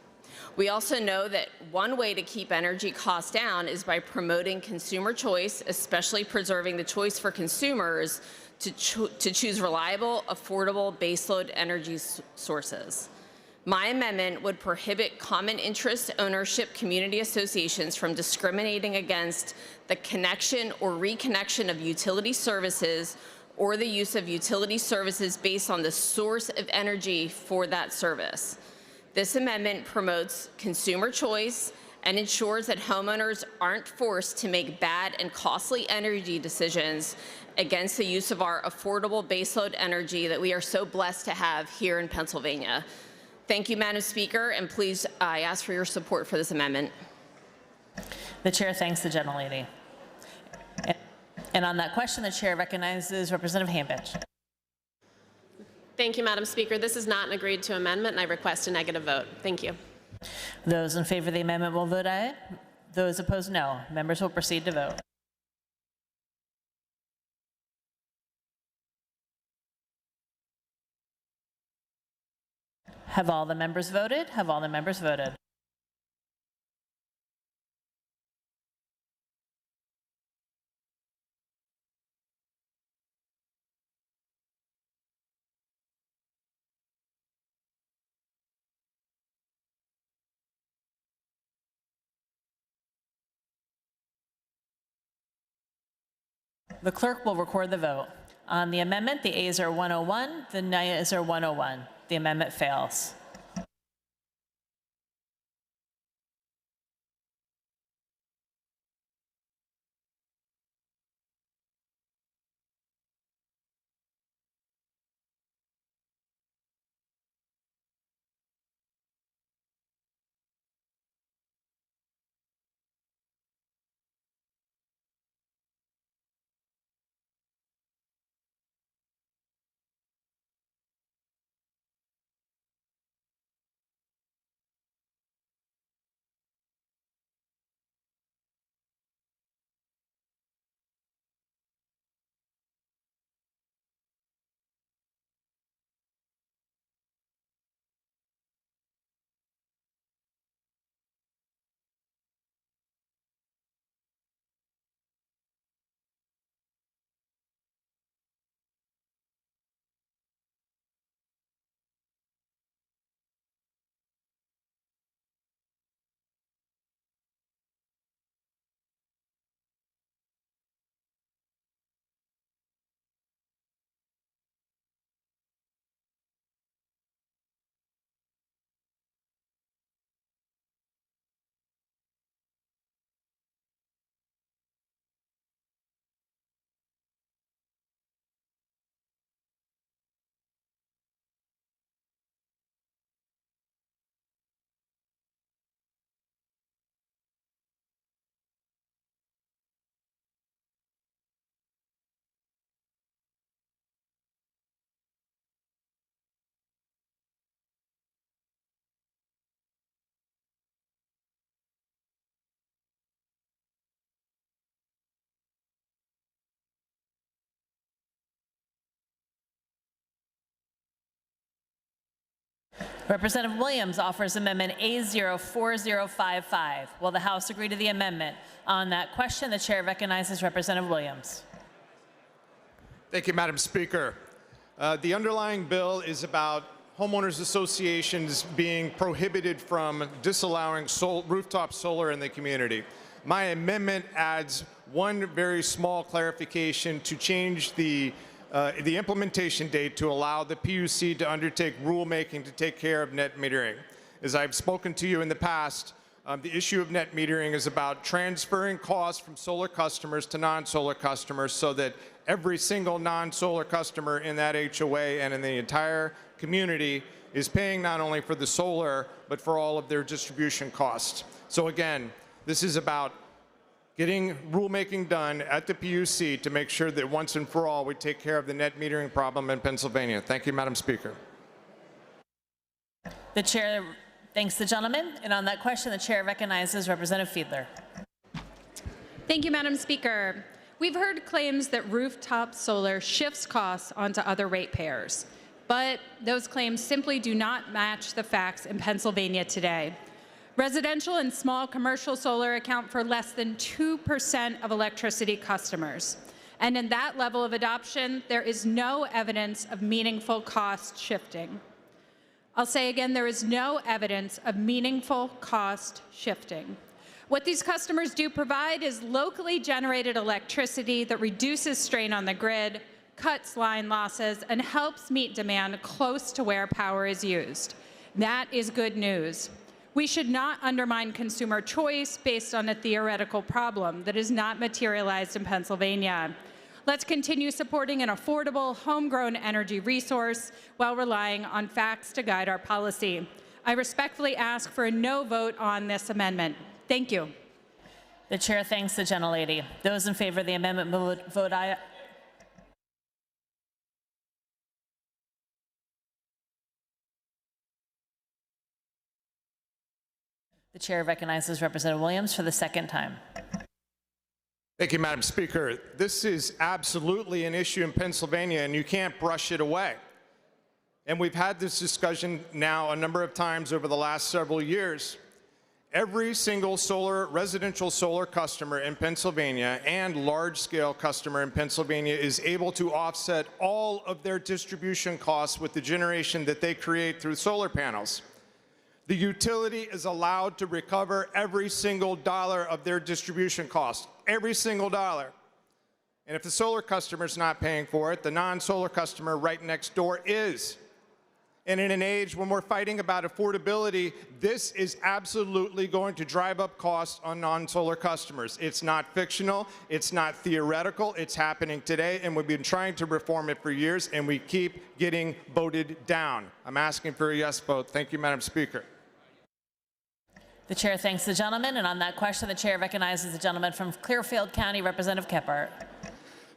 We also know that one way to keep energy costs down is by promoting consumer choice, especially preserving the choice for consumers to choose reliable, affordable baseload energy sources. My amendment would prohibit common interest ownership community associations from discriminating against the connection or reconnection of utility services or the use of utility services based on the source of energy for that service. This amendment promotes consumer choice and ensures that homeowners aren't forced to make bad and costly energy decisions against the use of our affordable baseload energy that we are so blessed to have here in Pennsylvania. Thank you, Madam Speaker, and please, I ask for your support for this amendment. The chair thanks the gentlelady. And on that question, the chair recognizes Representative Hainbitch. Thank you, Madam Speaker. This is not an agreed to amendment, and I request a negative vote. Thank you. Those in favor of the amendment will vote aye. Those opposed, no. Members will proceed to vote. Have all the members voted? Have all the members voted? The clerk will record the vote. On the amendment, the ayes are 101, the nays are 101. The amendment fails. Representative Williams offers amendment A04055. Will the House agree to the amendment? On that question, the chair recognizes Representative Williams. Thank you, Madam Speaker. The underlying bill is about homeowners associations being prohibited from disallowing rooftop solar in the community. My amendment adds one very small clarification to change the implementation date to allow the PUC to undertake rulemaking to take care of net metering. As I've spoken to you in the past, the issue of net metering is about transferring costs from solar customers to non-solar customers so that every single non-solar customer in that HOA and in the entire community is paying not only for the solar, but for all of their distribution costs. So again, this is about getting rulemaking done at the PUC to make sure that once and for all we take care of the net metering problem in Pennsylvania. Thank you, Madam Speaker. The chair thanks the gentleman, and on that question, the chair recognizes Representative Fiedler. Thank you, Madam Speaker. We've heard claims that rooftop solar shifts costs onto other ratepayers, but those claims simply do not match the facts in Pennsylvania today. Residential and small commercial solar account for less than 2% of electricity customers. And in that level of adoption, there is no evidence of meaningful cost shifting. I'll say again, there is no evidence of meaningful cost shifting. What these customers do provide is locally generated electricity that reduces strain on the grid, cuts line losses, and helps meet demand close to where power is used. That is good news. We should not undermine consumer choice based on a theoretical problem that is not materialized in Pennsylvania. Let's continue supporting an affordable, homegrown energy resource while relying on facts to guide our policy. I respectfully ask for a no vote on this amendment. Thank you. The chair thanks the gentlelady. Those in favor of the amendment vote aye. The chair recognizes Representative Williams for the second time. Thank you, Madam Speaker. This is absolutely an issue in Pennsylvania, and you can't brush it away. and we've had this discussion now a number of times over the last several years. Every single residential solar customer in Pennsylvania and large-scale customer in Pennsylvania is able to offset all of their distribution costs with the generation that they create through solar panels. The utility is allowed to recover every single dollar of their distribution cost, every single dollar. And if the solar customer is not paying for it, the non-solar customer right next door is. And in an age when we're fighting about affordability, this is absolutely going to drive up costs on non-solar customers. It's not fictional, it's not theoretical, it's happening today, and we've been trying to reform it for years, and we keep getting voted down. I'm asking for a yes vote. Thank you, Madam Speaker. The chair thanks the gentleman, and on that question, the chair recognizes the gentleman from Clearfield County, Representative Kephart.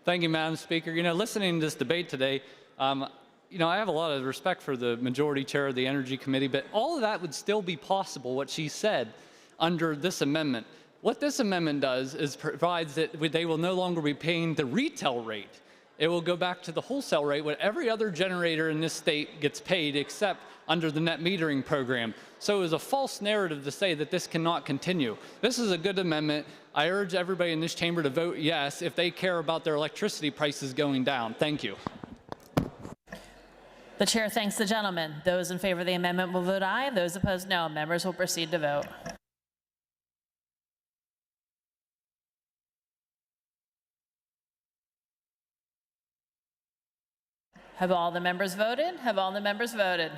Thank you, Madam Speaker. Listening to this debate today, I have a lot of respect for the majority chair of the Energy Committee, but all of that would still be possible, what she said, under this amendment. What this amendment does is provides that they will no longer be paying the retail rate. It will go back to the wholesale rate, what every other generator in this state gets paid except under the net metering program. So it is a false narrative to say that this cannot continue. This is a good amendment. I urge everybody in this chamber to vote yes if they care about their electricity prices going down. Thank you. The chair thanks the gentleman. Those in favor of the amendment will vote aye. Those opposed, no. Members will proceed to vote. Have all the members voted? Have all the members voted?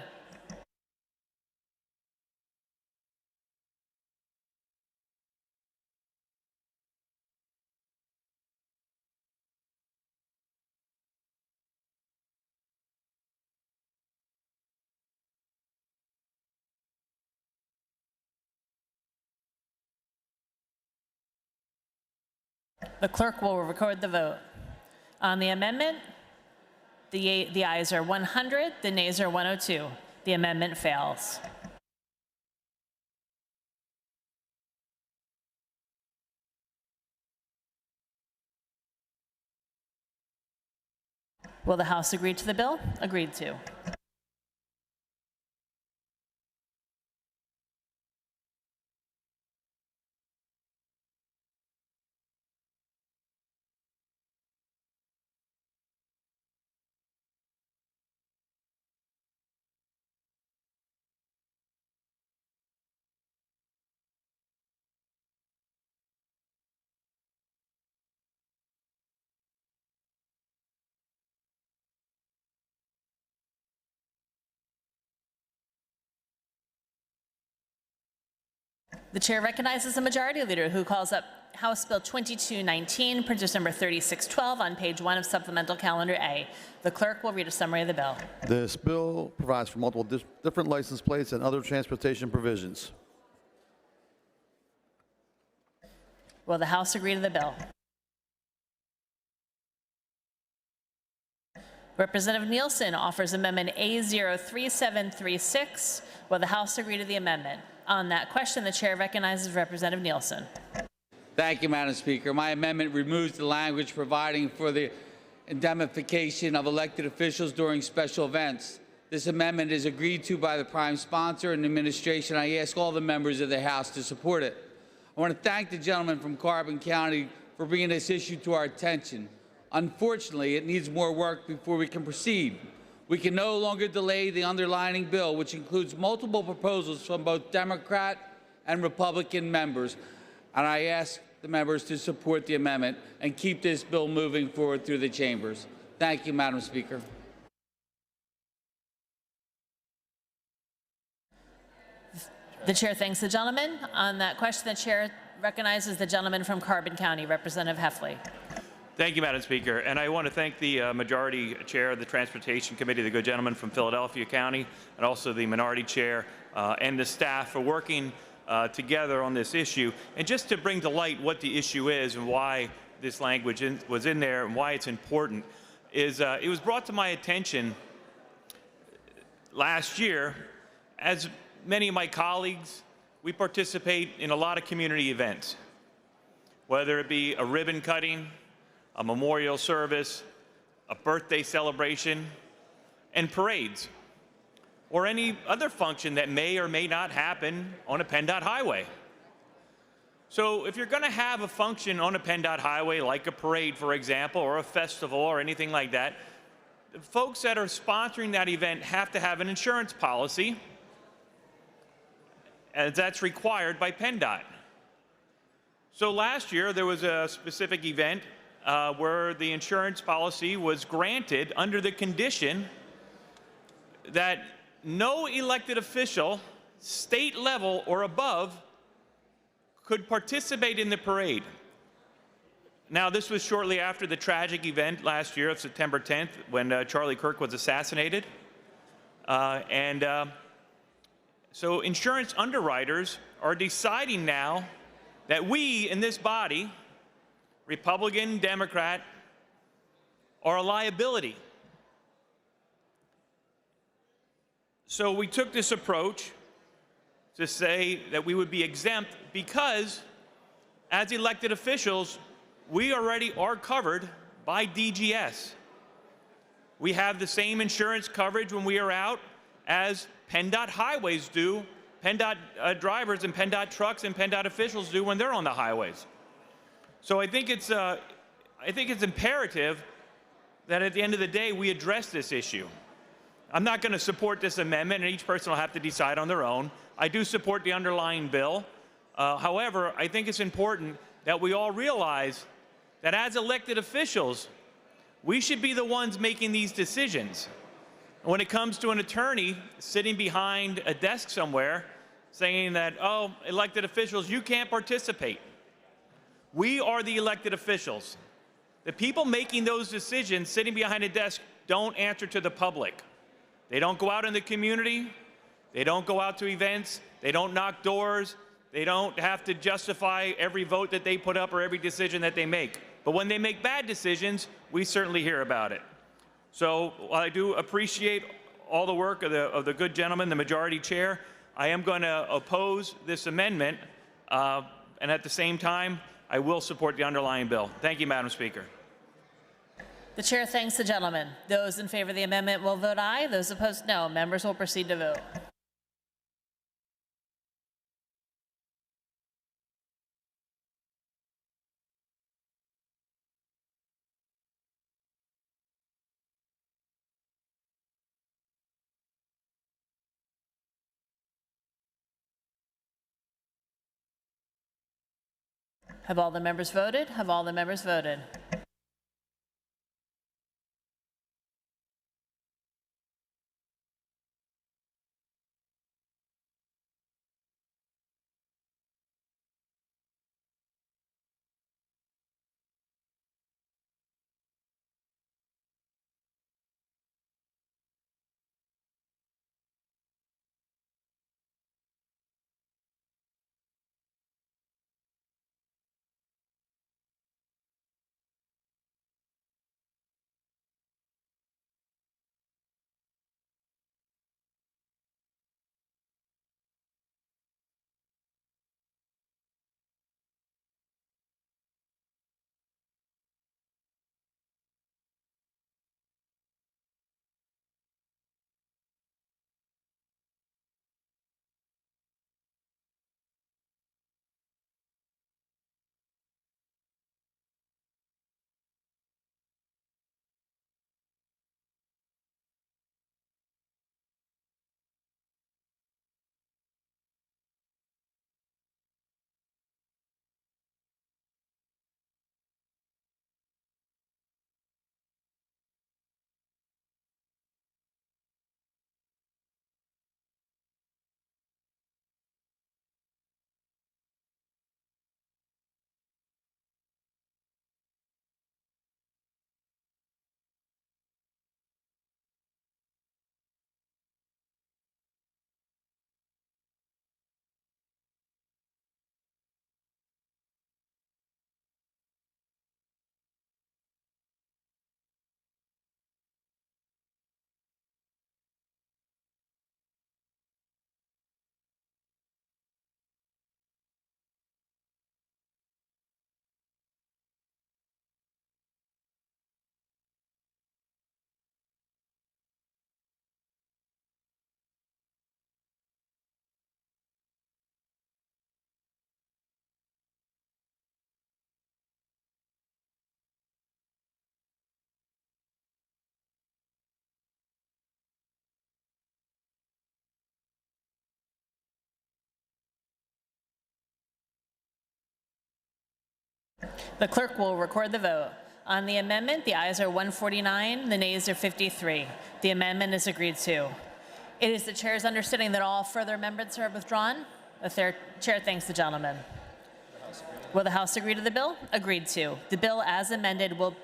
The clerk will record the vote. On the amendment, the ayes are 100, the nays are 102. The amendment fails. Will the House agree to the bill? Agreed to. The chair recognizes the majority leader who calls up House Bill 2219, printer's number 3612 on page 1 of Supplemental Calendar A. The clerk will read a summary of the bill. This bill provides for multiple different license plates and other transportation provisions. Will the House agree to the bill? Representative Nielsen offers Amendment A03736. Will the House agree to the amendment? On that question, the chair recognizes Representative Nielsen. Thank you, Madam Speaker. My amendment removes the language providing for the indemnification of elected officials during special events. This amendment is agreed to by the prime sponsor and administration. I ask all the members of the House to support it. I want to thank the gentleman from Carbon County for bringing this issue to our attention. Unfortunately, it needs more work before we can proceed. We can no longer delay the underlying bill, which includes multiple proposals from both Democrat and Republican members. And I ask the members to support the amendment and keep this bill moving forward through the chambers. Thank you, Madam Speaker. The chair thanks the gentleman. On that question, the chair recognizes the gentleman from Carbon County, Representative Heffley. Thank you, Madam Speaker. And I want to thank the majority chair of the Transportation Committee, the good gentleman from Philadelphia County, and also the minority chair and the staff for working together on this issue. And just to bring to light what the issue is and why this language was in there and why it's important, is it was brought to my attention last year. As many of my colleagues, we participate in a lot of community events, whether it be a ribbon cutting, a memorial service, a birthday celebration, and parades. or any other function that may or may not happen on a PennDOT highway. So if you're going to have a function on a PennDOT highway, like a parade, for example, or a festival or anything like that, the folks that are sponsoring that event have to have an insurance policy, as that's required by PennDOT. So last year, there was a specific event where the insurance policy was granted under the condition that no elected official, state level or above, could participate in the parade. Now, this was shortly after the tragic event last year of September 10th when Charlie Kirk was assassinated. So insurance underwriters are deciding now that we in this body, Republican, Democrat, are a liability. So we took this approach to say that we would be exempt because, as elected officials, we already are covered by DGS. We have the same insurance coverage when we are out as PennDOT highways do, PennDOT drivers and PennDOT trucks and PennDOT officials do when they're on the highways. So I think it's imperative that at the end of the day we address this issue. I'm not going to support this amendment, and each person will have to decide on their own. I do support the underlying bill. However, I think it's important that we all realize that as elected officials, we should be the ones making these decisions. When it comes to an attorney sitting behind a desk somewhere saying that, oh, elected officials, you can't participate. We are the elected officials. The people making those decisions sitting behind a desk don't answer to the public. They don't go out in the community. They don't go out to events. They don't knock doors. They don't have to justify every vote that they put up or every decision that they make. But when they make bad decisions, we certainly hear about it. So while I do appreciate all the work of the good gentleman, the majority chair, I am going to oppose this amendment. And at the same time, I will support the underlying bill. Thank you, Madam Speaker. The chair thanks the gentleman. Those in favor of the amendment will vote aye. Those opposed, no. Members will proceed to vote. Have all the members voted? Have all the members voted? The clerk will record the vote. On the amendment, the ayes are 149, the nays are 53. The amendment is agreed to. It is the chair's understanding that all further amendments are withdrawn. The chair thanks the gentleman. Will the House agree to the bill? Agreed to. The bill as amended will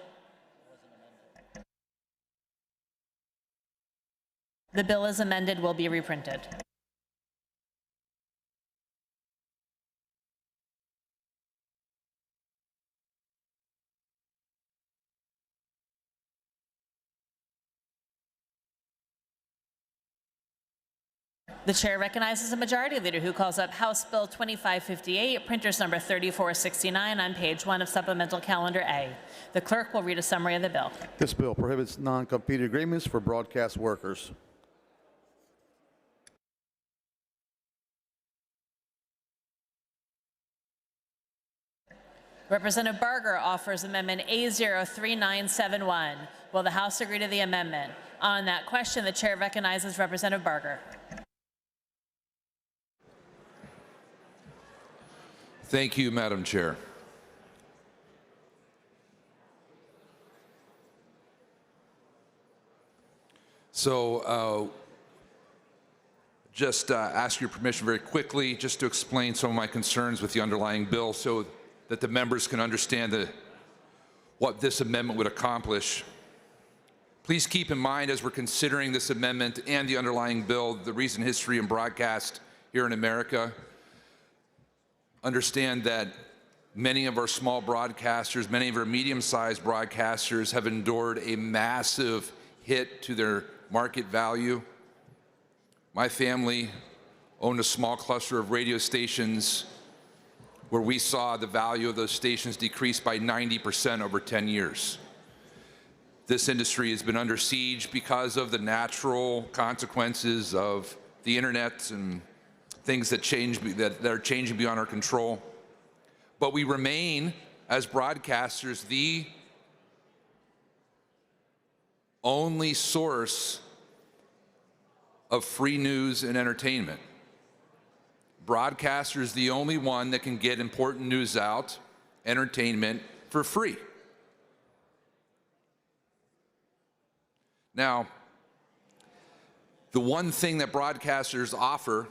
be reprinted. The chair recognizes a majority leader who calls up House Bill 2558, printers number 3469 on page 1 of supplemental calendar A. The clerk will read a summary of the bill. This bill prohibits non-compete agreements for broadcast workers. Representative Barger offers Amendment A03971. Will the House agree to the amendment? On that question, the chair recognizes Representative Barger. Thank you, Madam Chair. So just ask your permission very quickly just to explain some of my concerns with the underlying bill so that the members can understand what this amendment would accomplish. Please keep in mind as we're considering this amendment and the underlying bill, the recent history in broadcast here in America. Understand that many of our small broadcasters, many of our medium-sized broadcasters have endured a massive hit to their market value. My family owned a small cluster of radio stations where we saw the value of those stations decrease by 90% over 10 years. This industry has been under siege because of the natural consequences of the internet and things that are changing beyond our control. But we remain, as broadcasters, the only source of free news and entertainment. Broadcaster is the only one that can get important news out, entertainment, for free. Now, the one thing that broadcasters offer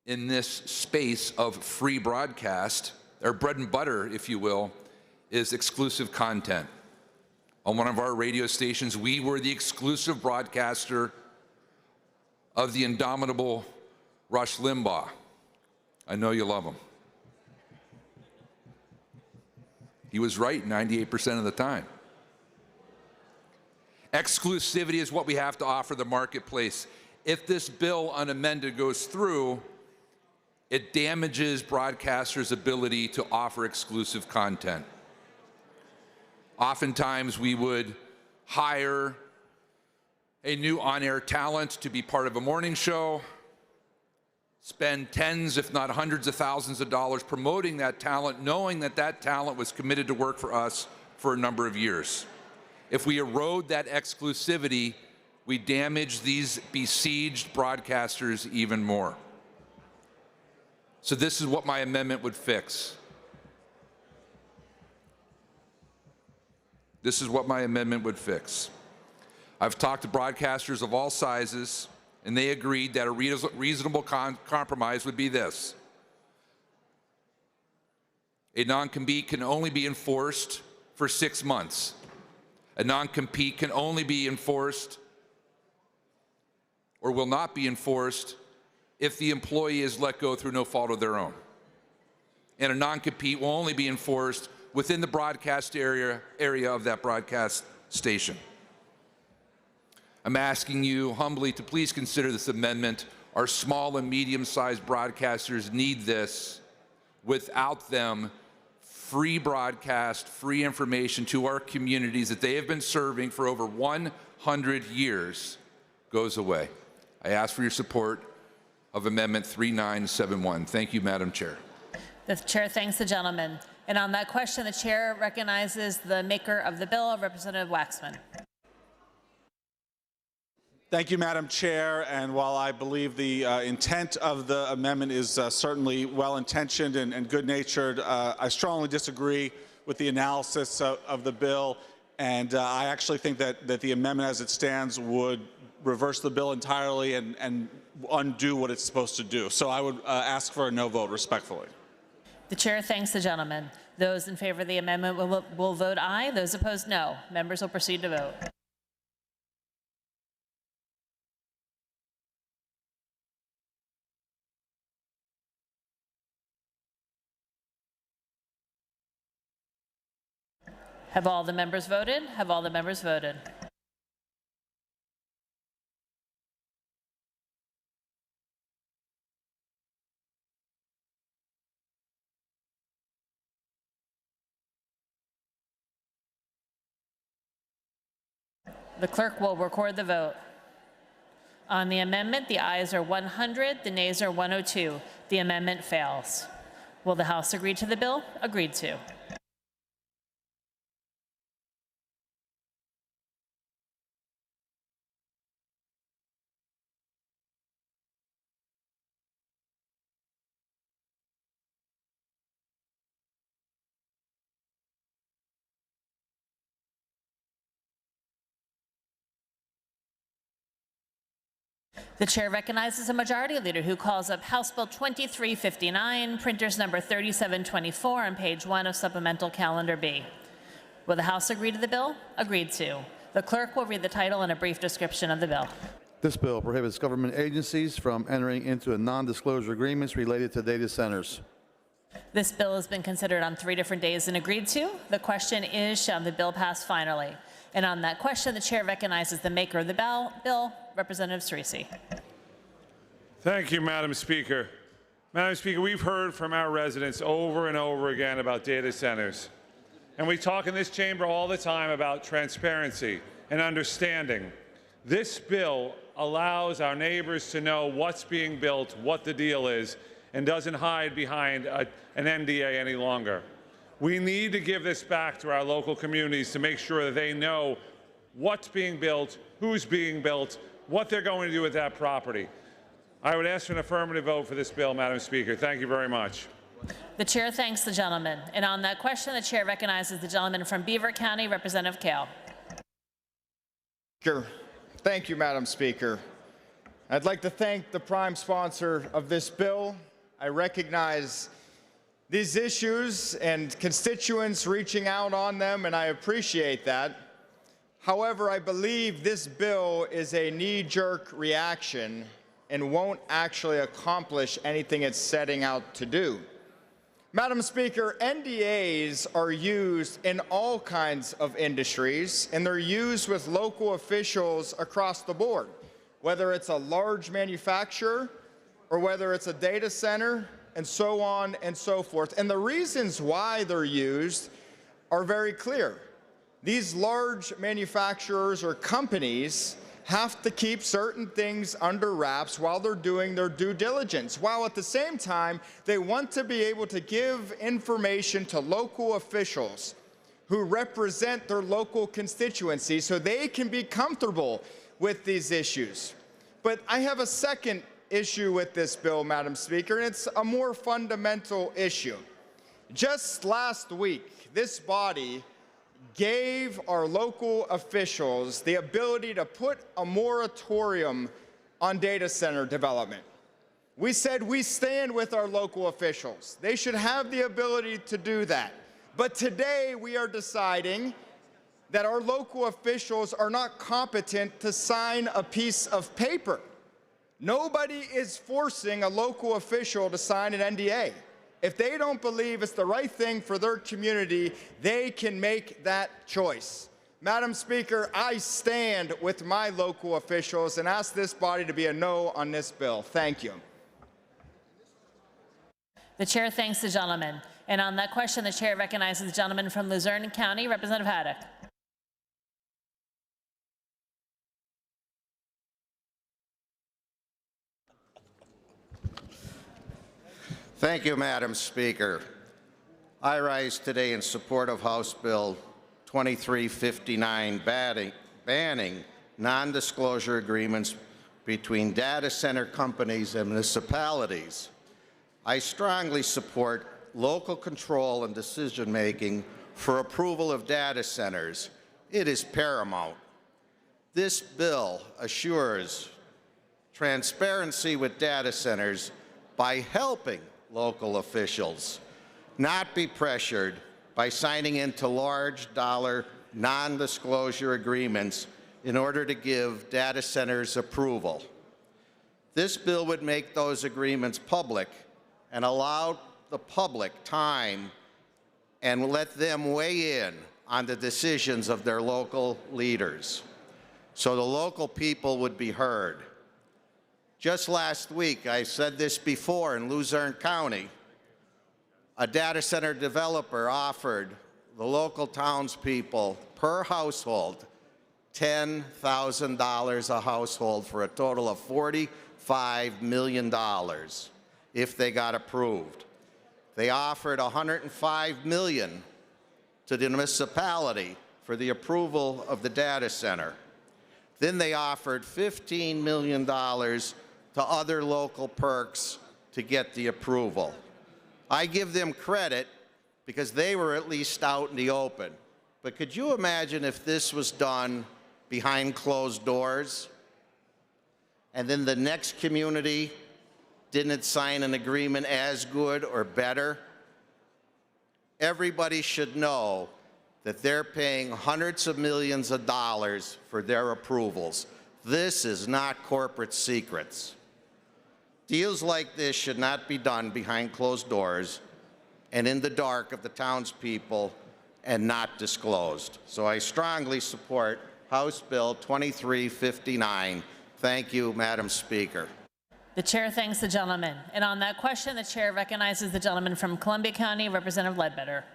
in this space of free broadcast, or bread and butter, if you will, is exclusive content. On one of our radio stations, we were the exclusive broadcaster of the indomitable Rush Limbaugh. I know you love him. He was right 98% of the time. Exclusivity is what we have to offer the marketplace. If this bill unamended goes through, it damages broadcasters' ability to offer exclusive content. Oftentimes, we would hire a new on-air talent to be part of a morning show, spend tens, if not hundreds of thousands of dollars promoting that talent, knowing that that talent was committed to work for us for a number of years. If we erode that exclusivity, we damage these besieged broadcasters even more. So this is what my amendment would fix. This is what my amendment would fix. I've talked to broadcasters of all sizes, and they agreed that a reasonable compromise would be this. A non-compete can only be enforced for 6 months. A non-compete can only be enforced or will not be enforced if the employee is let go through no fault of their own. And a non-compete will only be enforced within the broadcast area of that broadcast station. I'm asking you humbly to please consider this amendment. Our small and medium-sized broadcasters need this. Without them, free broadcast, free information to our communities that they have been serving for over 100 years goes away. I ask for your support of Amendment 3971. Thank you, Madam Chair. The chair thanks the gentleman. And on that question, the chair recognizes the maker of the bill, Representative Waxman. Thank you, Madam Chair. And while I believe the intent of the amendment is certainly well-intentioned and good-natured, I strongly disagree with the analysis of the bill. And I actually think that the amendment as it stands would reverse the bill entirely and undo what it's supposed to do. So I would ask for a no vote, respectfully. The chair thanks the gentleman. Those in favor of the amendment will vote aye. Those opposed, no. Members will proceed to vote. Have all the members voted? Have all the members voted? The clerk will record the vote. On the amendment, the ayes are 100, the nays are 102. The amendment fails. Will the House agree to the bill? Agreed to. The chair recognizes a majority leader who calls up House Bill 2359, printers number 3724 on page 1 of supplemental calendar B. Will the House agree to the bill? Agreed to. The clerk will read the title and a brief description of the bill. This bill prohibits government agencies from entering into non-disclosure agreements related to data centers. This bill has been considered on 3 different days and agreed to. The question is, shall the bill pass finally? And on that question, the chair recognizes the maker of the bill, Representative Cerisi. Thank you, Madam Speaker. Madam Speaker, we've heard from our residents over and over again about data centers. And we talk in this chamber all the time about transparency and understanding. This bill allows our neighbors to know what's being built, what the deal is, and doesn't hide behind an NDA any longer. We need to give this back to our local communities to make sure that they know what's being built, who's being built, what they're going to do with that property. I would ask for an affirmative vote for this bill, Madam Speaker. Thank you very much. The chair thanks the gentleman. And on that question, the chair recognizes the gentleman from Beaver County, Representative Kale. Thank you, Madam Speaker. I'd like to thank the prime sponsor of this bill. I recognize these issues and constituents reaching out on them, and I appreciate that. However, I believe this bill is a knee-jerk reaction and won't actually accomplish anything it's setting out to do. Madam Speaker, NDAs are used in all kinds of industries, and they're used with local officials across the board, whether it's a large manufacturer or whether it's a data center, and so on and so forth. And the reasons why they're used are very clear. These large manufacturers or companies have to keep certain things under wraps while they're doing their due diligence, while at the same time, they want to be able to give information to local officials who represent their local constituency so they can be comfortable with these issues. But I have a second issue with this bill, Madam Speaker, and it's a more fundamental issue. Just last week, this body gave our local officials the ability to put a moratorium on data center development. We said we stand with our local officials. They should have the ability to do that. But today we are deciding that our local officials are not competent to sign a piece of paper. Nobody is forcing a local official to sign an NDA. If they don't believe it's the right thing for their community, they can make that choice. Madam Speaker, I stand with my local officials and ask this body to be a no on this bill. Thank you. The chair thanks the gentleman. And on that question, the chair recognizes the gentleman from Luzerne County, Representative Haddock. Thank you, Madam Speaker. I rise today in support of House Bill 2359 banning non-disclosure agreements between data center companies and municipalities. I strongly support local control and decision-making for approval of data centers. It is paramount. This bill assures transparency with data centers by helping local officials not be pressured by signing into large dollar non-disclosure agreements in order to give data centers approval. This bill would make those agreements public and allow the public time and let them weigh in on the decisions of their local leaders, so the local people would be heard. Just last week, I said this before, in Luzerne County, a data center developer offered the local townspeople per household $10,000 a household for a total of $45 million if they got approved. They offered $105 million to the municipality for the approval of the data center. Then they offered $15 million to other local perks to get the approval. I give them credit because they were at least out in the open. But could you imagine if this was done behind closed doors, and then the next community didn't sign an agreement as good or better? Everybody should know that they're paying hundreds of millions of dollars for their approvals. This is not corporate secrets. Deals like this should not be done behind closed doors and in the dark of the townspeople and not disclosed. So I strongly support House Bill 2359. Thank you, Madam Speaker. The chair thanks the gentleman. And on that question, the chair recognizes the gentleman from Columbia County, Representative Ledbetter.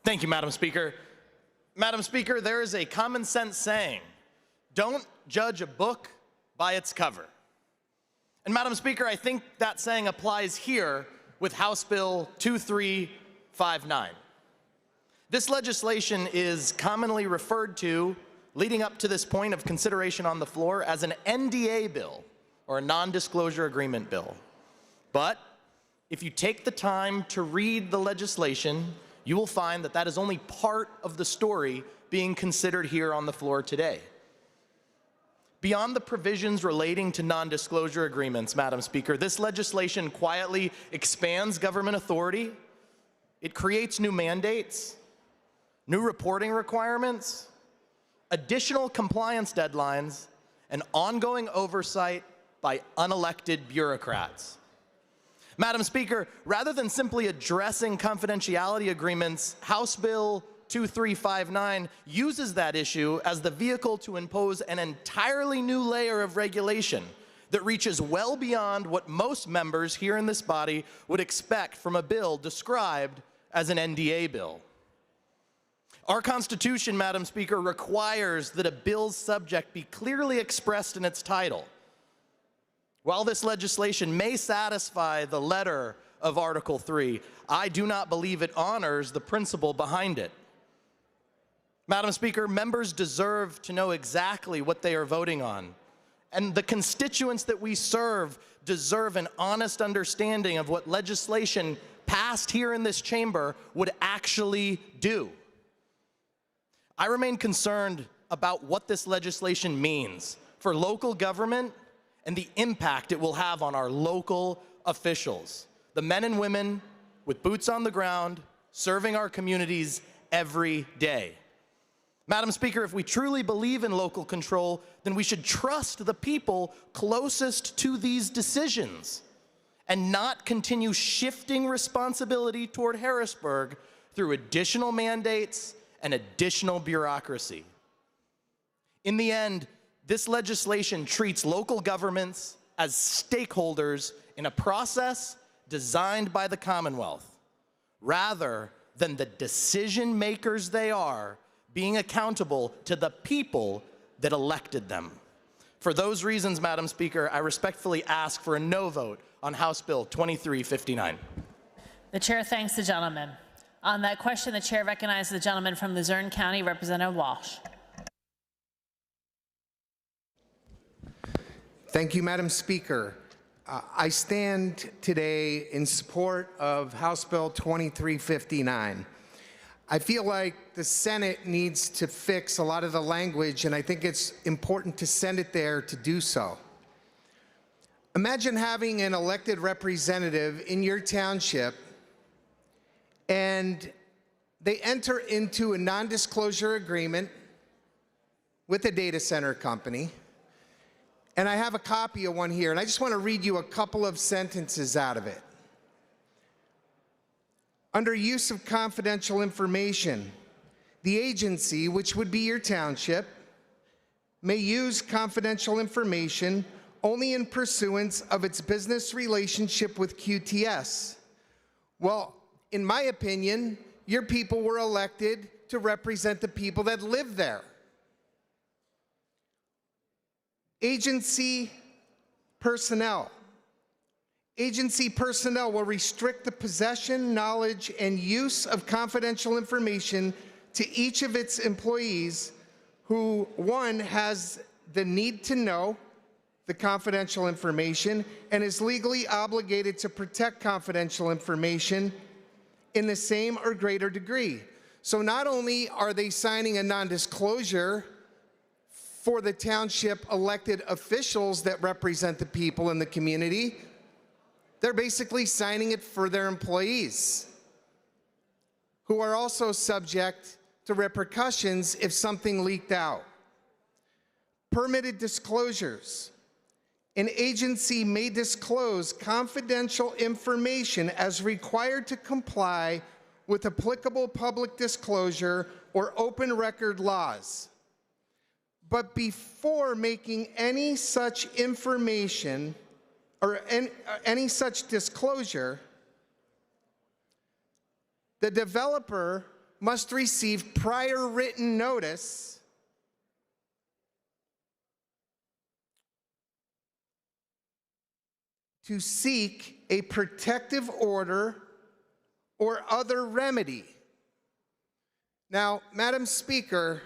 Thank you, Madam Speaker. Madam Speaker, there is a common sense saying, don't judge a book by its cover. And Madam Speaker, I think that saying applies here with House Bill 2359. This legislation is commonly referred to, leading up to this point of consideration on the floor, as an NDA bill, or a non-disclosure agreement bill. But if you take the time to read the legislation, you will find that that is only part of the story being considered here on the floor today. Beyond the provisions relating to non-disclosure agreements, Madam Speaker, this legislation quietly expands government authority. It creates new mandates, new reporting requirements, additional compliance deadlines, and ongoing oversight by unelected bureaucrats. Madam Speaker, rather than simply addressing confidentiality agreements, House Bill 2359 uses that issue as the vehicle to impose an entirely new layer of regulation that reaches well beyond what most members here in this body would expect from a bill described as an NDA bill. Our Constitution, Madam Speaker, requires that a bill's subject be clearly expressed in its title. While this legislation may satisfy the letter of Article 3, I do not believe it honors the principle behind it. Madam Speaker, members deserve to know exactly what they are voting on, and the constituents that we serve deserve an honest understanding of what legislation passed here in this chamber would actually do. I remain concerned about what this legislation means for local government and the impact it will have on our local officials, the men and women with boots on the ground, serving our communities every day. Madam Speaker, if we truly believe in local control, then we should trust the people closest to these decisions and not continue shifting responsibility toward Harrisburg through additional mandates and additional bureaucracy. In the end, this legislation treats local governments as stakeholders in a process designed by the Commonwealth, rather than the decision makers they are being accountable to the people that elected them. For those reasons, Madam Speaker, I respectfully ask for a no vote on House Bill 2359. The chair thanks the gentleman. On that question, the chair recognizes the gentleman from Luzerne County, Representative Walsh. Thank you, Madam Speaker. I stand today in support of House Bill 2359. I feel like the Senate needs to fix a lot of the language, and I think it's important to send it there to do so. Imagine having an elected representative in your township and they enter into a non-disclosure agreement with a data center company. And I have a copy of one here, and I just want to read you a couple of sentences out of it. Under use of confidential information, the agency, which would be your township, may use confidential information only in pursuance of its business relationship with QTS. Well, in my opinion, your people were elected to represent the people that live there. Agency personnel. Agency personnel will restrict the possession, knowledge, and use of confidential information to each of its employees who, one, has the need to know the confidential information and is legally obligated to protect confidential information in the same or greater degree. So not only are they signing a non-disclosure for the township elected officials that represent the people in the community, they're basically signing it for their employees, who are also subject to repercussions if something leaked out. Permitted disclosures. An agency may disclose confidential information as required to comply with applicable public disclosure or open record laws. But before making any such information or any such disclosure, the developer must receive prior written notice to seek a protective order or other remedy. Now, Madam Speaker,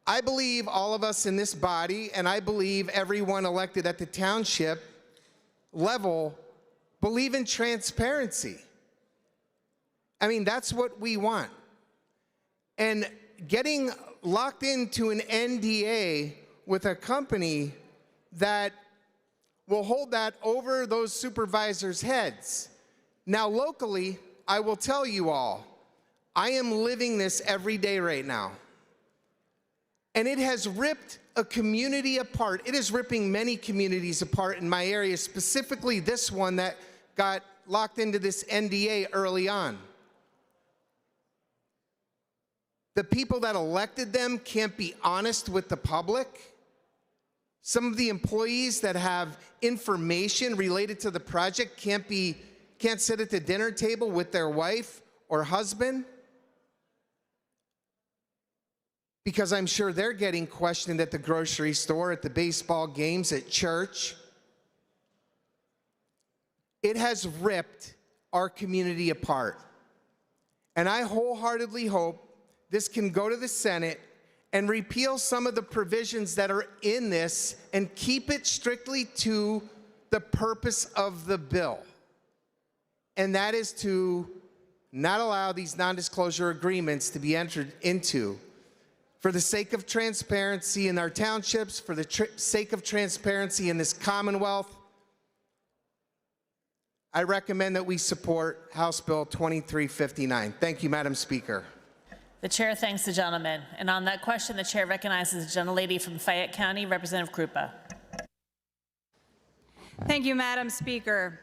I believe all of us in this body, and I believe everyone elected at the township level, believe in transparency. I mean, that's what we want. And getting locked into an NDA with a company that will hold that over those supervisors' heads. Now, locally, I will tell you all, I am living this every day right now. And it has ripped a community apart. It is ripping many communities apart in my area, specifically this one that got locked into this NDA early on. The people that elected them can't be honest with the public. Some of the employees that have information related to the project can't sit at the dinner table with their wife or husband, because I'm sure they're getting questioned at the grocery store, at the baseball games, at church. It has ripped our community apart. And I wholeheartedly hope this can go to the Senate and repeal some of the provisions that are in this and keep it strictly to the purpose of the bill. And that is to not allow these non-disclosure agreements to be entered into. For the sake of transparency in our townships, for the sake of transparency in this Commonwealth, I recommend that we support House Bill 2359. Thank you, Madam Speaker. The chair thanks the gentleman. And on that question, the chair recognizes the gentlelady from Fayette County, Representative Krupa. Thank you, Madam Speaker.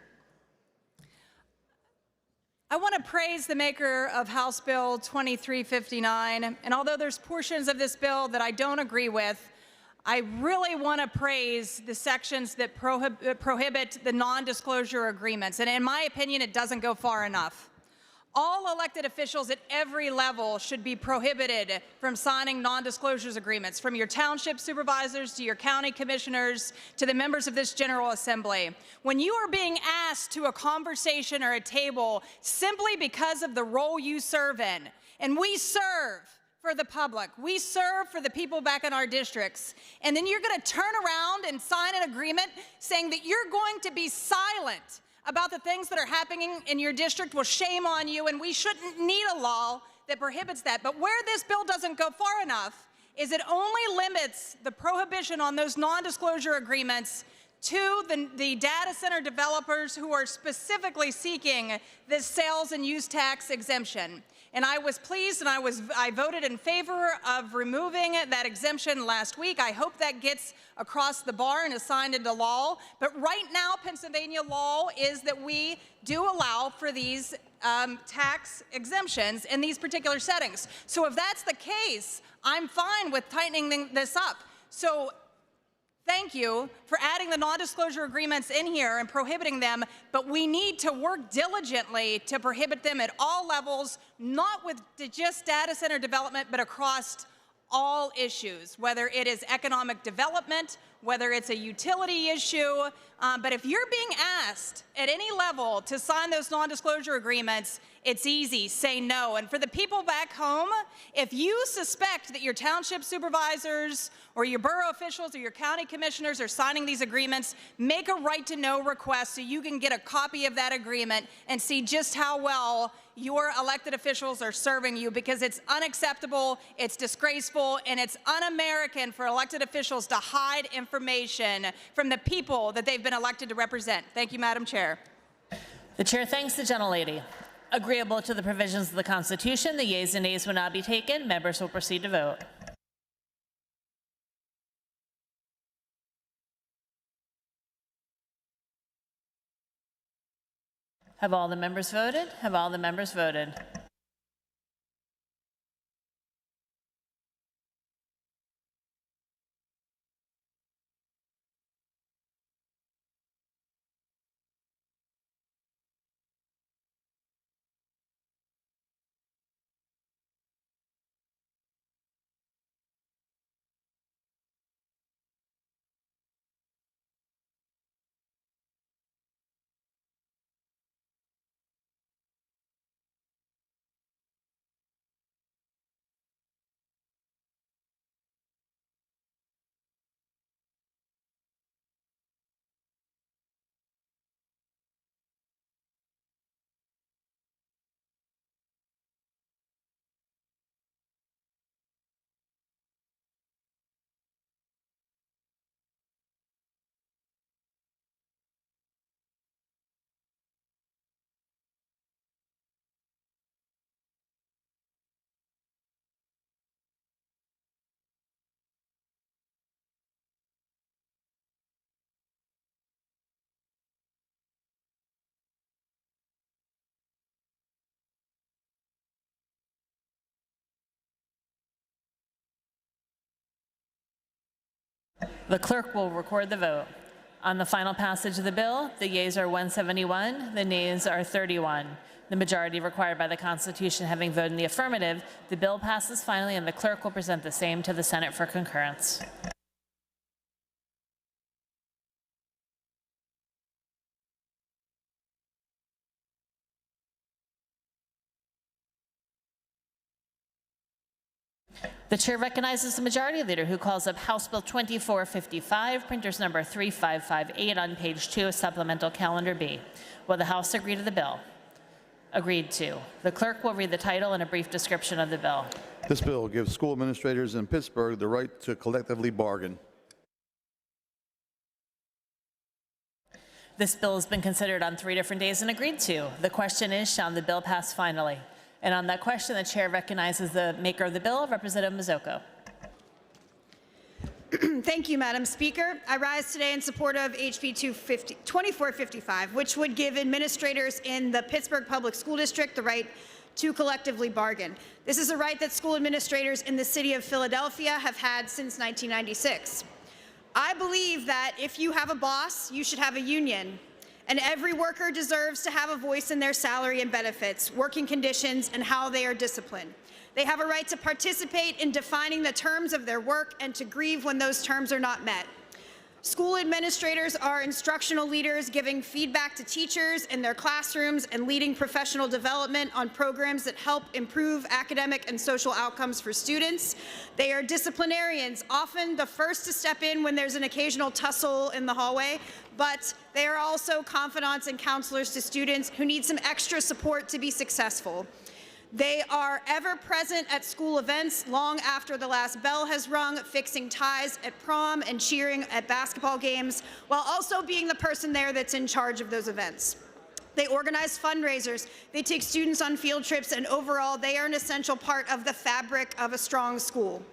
I want to praise the maker of House Bill 2359, and although there's portions of this bill that I don't agree with, I really want to praise the sections that prohibit the non-disclosure agreements, and in my opinion, it doesn't go far enough. All elected officials at every level should be prohibited from signing non-disclosures agreements, from your township supervisors to your county commissioners to the members of this General Assembly. When you are being asked to a conversation or a table simply because of the role you serve in, and we serve for the public, we serve for the people back in our districts, and then you're going to turn around and sign an agreement saying that you're going to be silent about the things that are happening in your district, well, shame on you, and we shouldn't need a law that prohibits that. But where this bill doesn't go far enough is it only limits the prohibition on those non-disclosure agreements to the data center developers who are specifically seeking this sales and use tax exemption. And I was pleased, and I voted in favor of removing that exemption last week. I hope that gets across the bar and is signed into law. But right now, Pennsylvania law is that we do allow for these tax exemptions in these particular settings. So if that's the case, I'm fine with tightening this up. So thank you for adding the non-disclosure agreements in here and prohibiting them, but we need to work diligently to prohibit them at all levels, not with just data center development, but across all issues, whether it is economic development, whether it's a utility issue. But if you're being asked at any level to sign those non-disclosure agreements, it's easy, say no. And for the people back home, if you suspect that your township supervisors or your borough officials or your county commissioners are signing these agreements, make a right to know request so you can get a copy of that agreement and see just how well your elected officials are serving you, because it's unacceptable, it's disgraceful, and it's un-American for elected officials to hide information from the people that they've been elected to represent. Thank you, Madam Chair. The chair thanks the gentlelady. Agreeable to the provisions of the Constitution, the yeas and nays will not be taken. Members will proceed to vote. Have all the members voted? Have all the members voted? The clerk will record the vote. On the final passage of the bill, the yeas are 171, the nays are 31. The majority required by the Constitution having voted in the affirmative, the bill passes finally, and the clerk will present the same to the Senate for concurrence. The chair recognizes the majority leader, who calls up House Bill 2455, printers number 3558 on page 2 of supplemental calendar B. Will the House agree to the bill? Agreed to. The clerk will read the title and a brief description of the bill. This bill gives school administrators in Pittsburgh the right to collectively bargain. This bill has been considered on 3 different days and agreed to. The question is, shall the bill pass finally? And on that question, the chair recognizes the maker of the bill, Representative Mazzocco. Thank you, Madam Speaker. I rise today in support of HB 2455, which would give administrators in the Pittsburgh Public School District the right to collectively bargain. This is a right that school administrators in the city of Philadelphia have had since 1996. I believe that if you have a boss, you should have a union. And every worker deserves to have a voice in their salary and benefits, working conditions, and how they are disciplined. They have a right to participate in defining the terms of their work and to grieve when those terms are not met. School administrators are instructional leaders giving feedback to teachers in their classrooms and leading professional development on programs that help improve academic and social outcomes for students. They are disciplinarians, often the first to step in when there's an occasional tussle in the hallway, but they are also confidants and counselors to students who need some extra support to be successful. They are ever present at school events long after the last bell has rung, fixing ties at prom and cheering at basketball games, while also being the person there that's in charge of those events. They organize fundraisers, they take students on field trips, and overall, they are an essential part of the fabric of a strong school.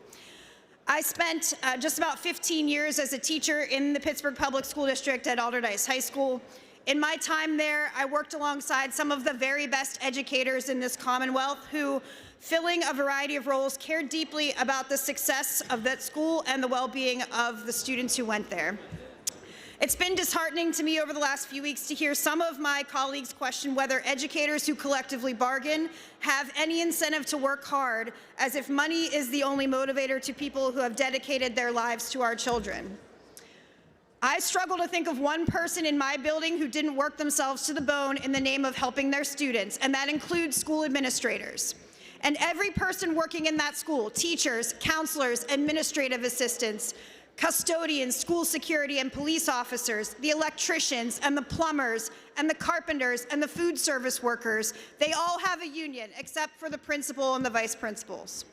I spent just about 15 years as a teacher in the Pittsburgh Public School District at Alderdice High School. In my time there, I worked alongside some of the very best educators in this Commonwealth who, filling a variety of roles, cared deeply about the success of that school and the well-being of the students who went there. It's been disheartening to me over the last few weeks to hear some of my colleagues question whether educators who collectively bargain have any incentive to work hard, as if money is the only motivator to people who have dedicated their lives to our children. I struggle to think of one person in my building who didn't work themselves to the bone in the name of helping their students, and that includes school administrators. And every person working in that school, teachers, counselors, administrative assistants, custodians, school security and police officers, the electricians and the plumbers and the carpenters and the food service workers, they all have a union except for the principal and the vice principals.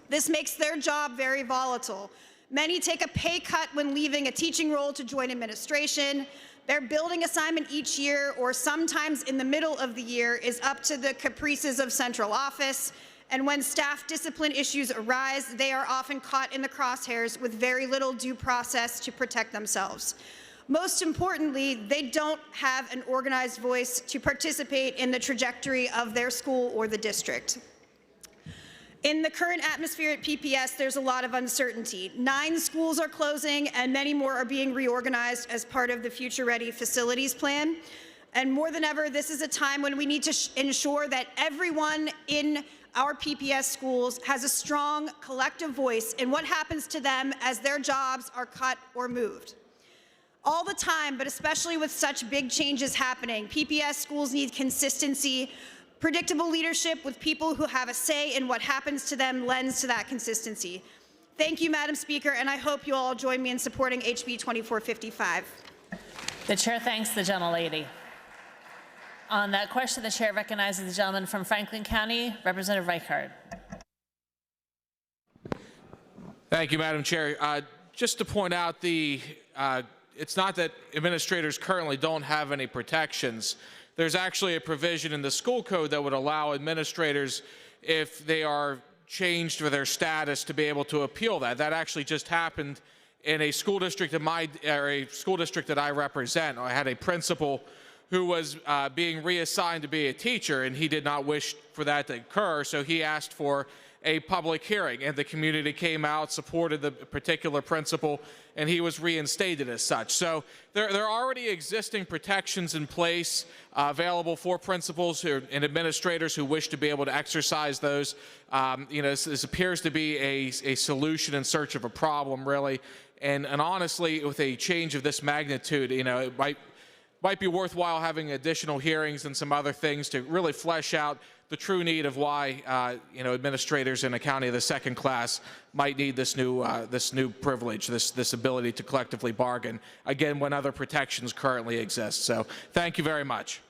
This makes their job very volatile. Many take a pay cut when leaving a teaching role to join administration. Their building assignment each year, or sometimes in the middle of the year, is up to the caprices of central office. And when staff discipline issues arise, they are often caught in the crosshairs with very little due process to protect themselves. Most importantly, they don't have an organized voice to participate in the trajectory of their school or the district. In the current atmosphere at PPS, there's a lot of uncertainty. 9 schools are closing and many more are being reorganized as part of the Future Ready Facilities Plan. And more than ever, this is a time when we need to ensure that everyone in our PPS schools has a strong collective voice in what happens to them as their jobs are cut or moved. All the time, but especially with such big changes happening, PPS schools need consistency. Predictable leadership with people who have a say in what happens to them lends to that consistency. Thank you, Madam Speaker, and I hope you all join me in supporting HB 2455. The chair thanks the gentlelady. On that question, the chair recognizes the gentleman from Franklin County, Representative Reichard. Thank you, Madam Chair. Just to point out, it's not that administrators currently don't have any protections. There's actually a provision in the school code that would allow administrators, if they are changed for their status, to be able to appeal that. That actually just happened in a school district that I represent. I had a principal who was being reassigned to be a teacher, and he did not wish for that to occur, so he asked for a public hearing, and the community came out, supported the particular principal, and he was reinstated as such. So there are already existing protections in place available for principals and administrators who wish to be able to exercise those. This appears to be a solution in search of a problem, really. And honestly, with a change of this magnitude, it might be worthwhile having additional hearings and some other things to really flesh out the true need of why administrators in a county of the second class might need this new privilege, this ability to collectively bargain, again, when other protections currently exist. So thank you very much.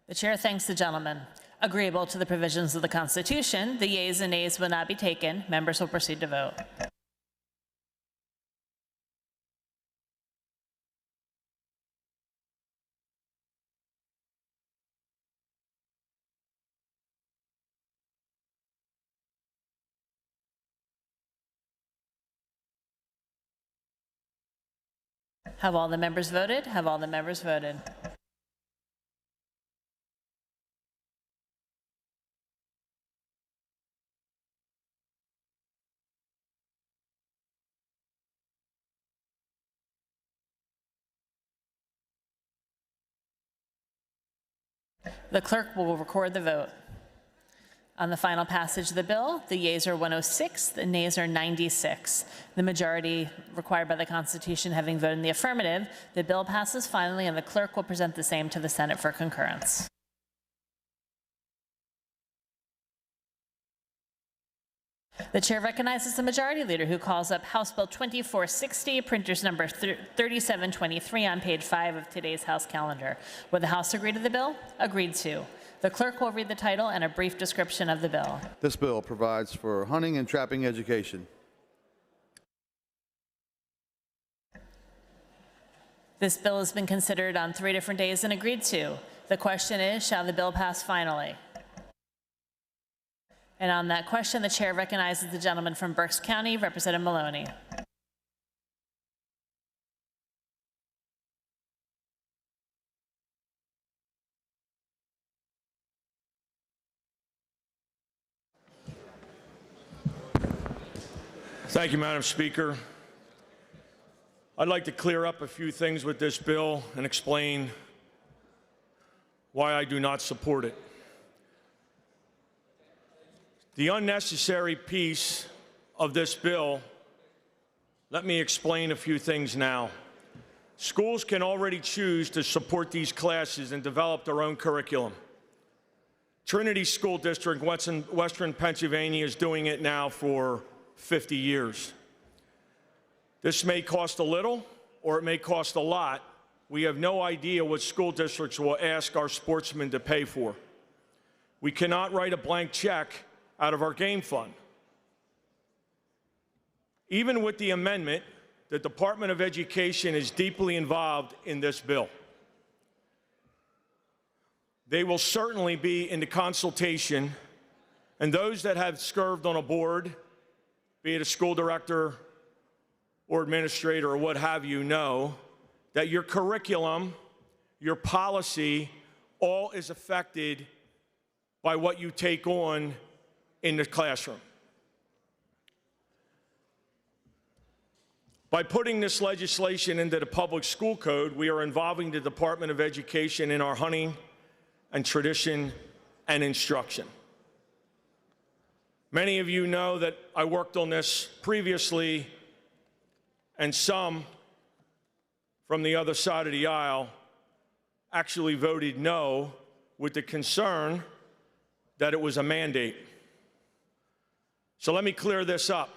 The chair thanks the gentleman. Agreeable to the provisions of the Constitution, the yeas and nays will not be taken. Members will proceed to vote. Have all the members voted? Have all the members voted? The clerk will record the vote. On the final passage of the bill, the yeas are 106, the nays are 96. The majority required by the Constitution having voted in the affirmative, the bill passes finally, and the clerk will present the same to the Senate for concurrence. The chair recognizes the majority leader, who calls up House Bill 2460, printers number 3723 on page 5 of today's House calendar. Will the House agree to the bill? Agreed to. The clerk will read the title and a brief description of the bill. This bill provides for hunting and trapping education. This bill has been considered on 3 different days and agreed to. The question is, shall the bill pass finally? And on that question, the chair recognizes the gentleman from Berks County, Representative Maloney. Thank you, Madam Speaker. I'd like to clear up a few things with this bill and explain why I do not support it. The unnecessary piece of this bill, let me explain a few things now. Schools can already choose to support these classes and develop their own curriculum. Trinity School District, Western Pennsylvania, is doing it now for 50 years. This may cost a little, or it may cost a lot. We have no idea what school districts will ask our sportsmen to pay for. We cannot write a blank check out of our game fund. Even with the amendment, the Department of Education is deeply involved in this bill. They will certainly be in the consultation, and those that have served on a board, be it a school director or administrator or what have you, know that your curriculum, your policy, all is affected by what you take on in the classroom. By putting this legislation into the public school code, we are involving the Department of Education in our hunting and tradition and instruction. Many of you know that I worked on this previously, and some from the other side of the aisle actually voted no with the concern that it was a mandate. So let me clear this up.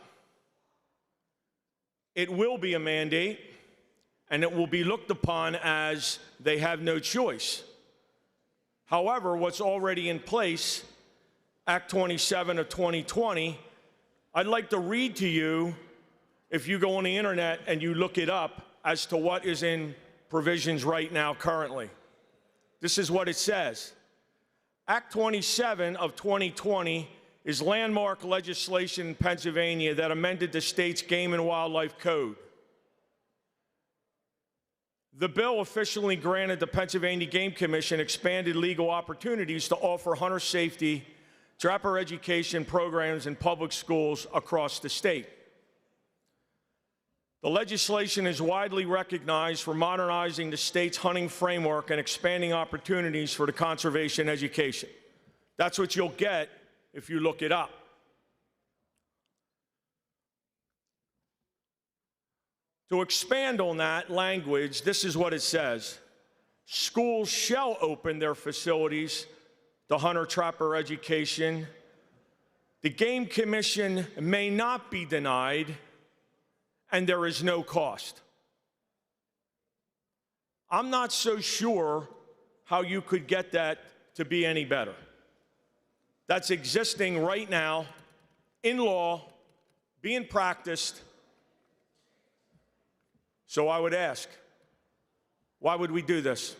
It will be a mandate, and it will be looked upon as they have no choice. However, what's already in place, Act 27 of 2020, I'd like to read to you, if you go on the internet and you look it up, as to what is in provisions right now currently. This is what it says. Act 27 of 2020 is landmark legislation in Pennsylvania that amended the state's Game and Wildlife Code. The bill officially granted the Pennsylvania Game Commission expanded legal opportunities to offer hunter safety, trapper education programs in public schools across the state. The legislation is widely recognized for modernizing the state's hunting framework and expanding opportunities for the conservation education. That's what you'll get if you look it up. To expand on that language, this is what it says. Schools shall open their facilities to hunter-trapper education. The Game Commission may not be denied, and there is no cost. I'm not so sure how you could get that to be any better. That's existing right now in law, being practiced. So I would ask, why would we do this?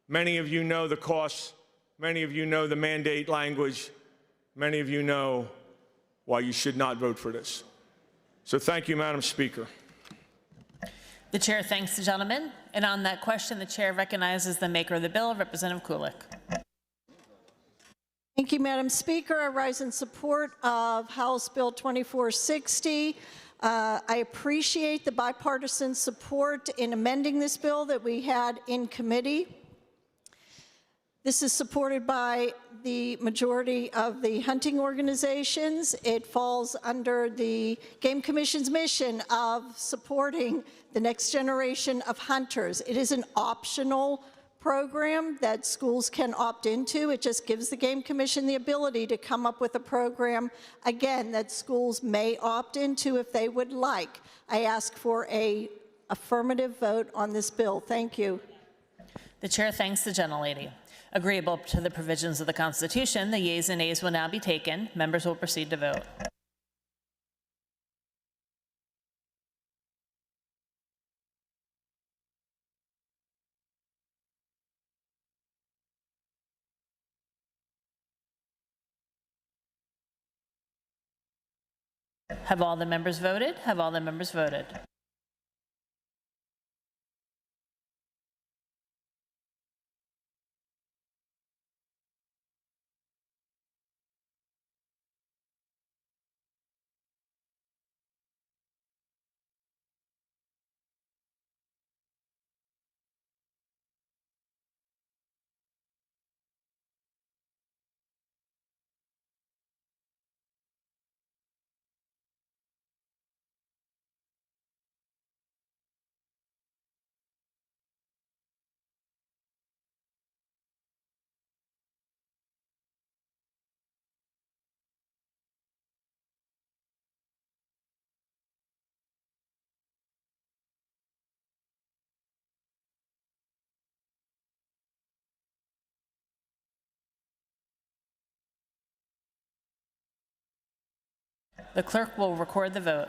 Many of you know the costs. Many of you know the mandate language. Many of you know why you should not vote for this. So thank you, Madam Speaker. The chair thanks the gentleman. And on that question, the chair recognizes the maker of the bill, Representative Kulik. Thank you, Madam Speaker. I rise in support of House Bill 2460. I appreciate the bipartisan support in amending this bill that we had in committee. This is supported by the majority of the hunting organizations. It falls under the Game Commission's mission of supporting the next generation of hunters. It is an optional program that schools can opt into. It just gives the Game Commission the ability to come up with a program, again, that schools may opt into if they would like. I ask for an affirmative vote on this bill. Thank you. The chair thanks the gentlelady. Agreeable to the provisions of the Constitution, the yeas and nays will now be taken. Members will proceed to vote. Have all the members voted? Have all the members voted? The clerk will record the vote.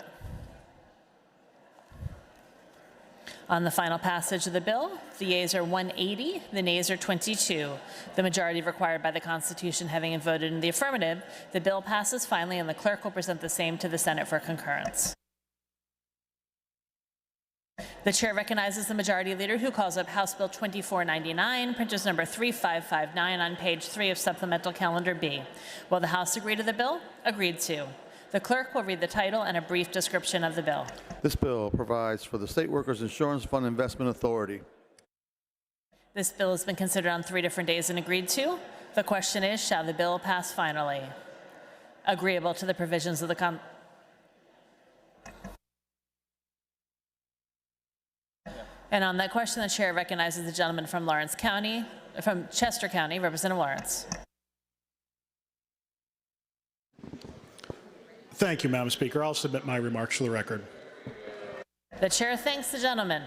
On the final passage of the bill, the yeas are 180, the nays are 22. The majority required by the Constitution having voted in the affirmative, the bill passes finally, and the clerk will present the same to the Senate for concurrence. The chair recognizes the majority leader who calls up House Bill 2499, printers number 3559 on page 3 of Supplemental Calendar B. Will the House agree to the bill? Agreed to. The clerk will read the title and a brief description of the bill. This bill provides for the State Workers Insurance Fund Investment Authority. This bill has been considered on 3 different days and agreed to. The question is, shall the bill pass finally? Agreeable to the provisions of the And on that question, the chair recognizes the gentleman from Chester County, Representative Lawrence. Thank you, Madam Speaker. I'll submit my remarks for the record. The chair thanks the gentleman.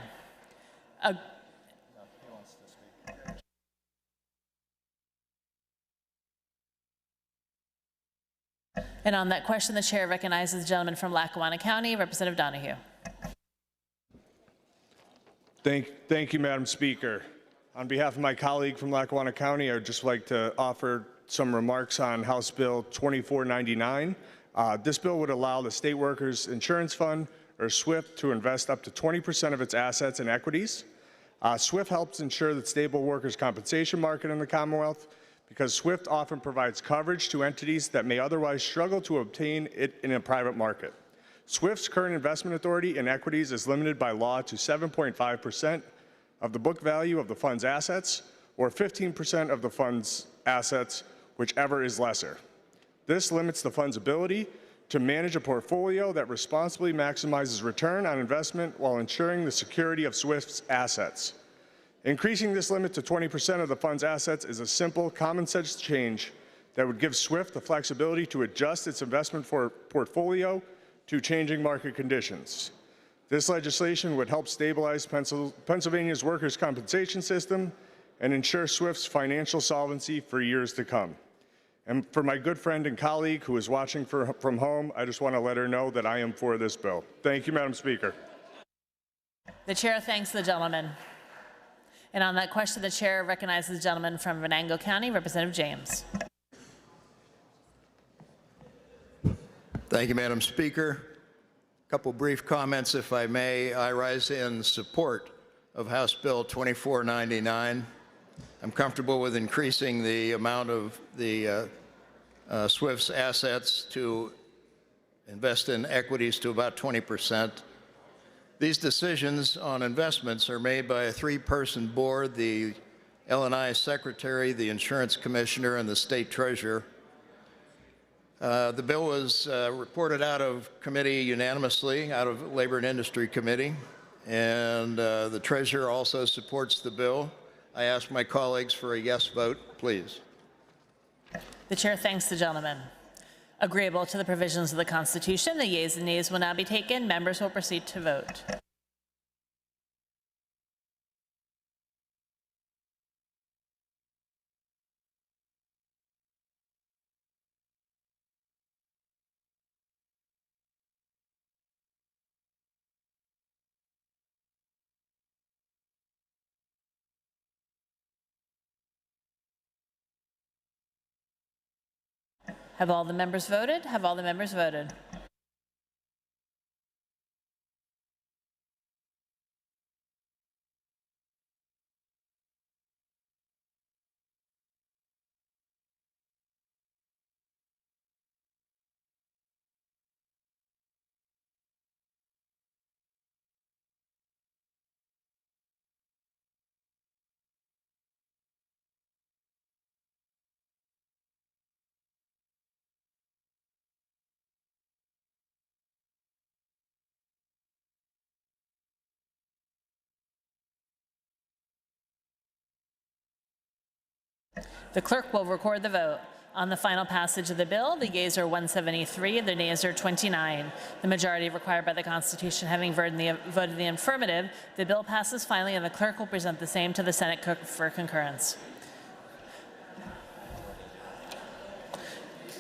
And on that question, the chair recognizes the gentleman from Lackawanna County, Representative Donahue. Thank you, Madam Speaker. On behalf of my colleague from Lackawanna County, I would just like to offer some remarks on House Bill 2499. This bill would allow the State Workers Insurance Fund, or SWIFT, to invest up to 20% of its assets in equities. SWIFT helps ensure the stable workers' compensation market in the Commonwealth because SWIFT often provides coverage to entities that may otherwise struggle to obtain it in a private market. SWIFT's current investment authority in equities is limited by law to 7.5% of the book value of the fund's assets, or 15% of the fund's assets, whichever is lesser. This limits the fund's ability to manage a portfolio that responsibly maximizes return on investment while ensuring the security of SWIFT's assets. Increasing this limit to 20% of the fund's assets is a simple, common-sense change that would give SWIFT the flexibility to adjust its investment portfolio to changing market conditions. This legislation would help stabilize Pennsylvania's workers' compensation system and ensure SWIFT's financial solvency for years to come. And for my good friend and colleague who is watching from home, I just want to let her know that I am for this bill. Thank you, Madam Speaker. The chair thanks the gentleman. And on that question, the chair recognizes the gentleman from Venango County, Representative James. Thank you, Madam Speaker. A couple brief comments, if I may. I rise in support of House Bill 2499. I'm comfortable with increasing the amount of the SWIFT's assets to invest in equities to about 20%. These decisions on investments are made by a 3-person board. The L&I Secretary, the Insurance Commissioner, and the State Treasurer. The bill was reported out of committee unanimously, out of Labor and Industry Committee, and the Treasurer also supports the bill. I ask my colleagues for a yes vote, please. The chair thanks the gentleman. Agreeable to the provisions of the Constitution, the yeas and nays will now be taken. Members will proceed to vote. Have all the members voted? Have all the members voted? The clerk will record the vote. On the final passage of the bill, the yeas are 173, the nays are 29. The majority required by the Constitution having voted the affirmative, the bill passes finally, and the clerk will present the same to the Senate for concurrence.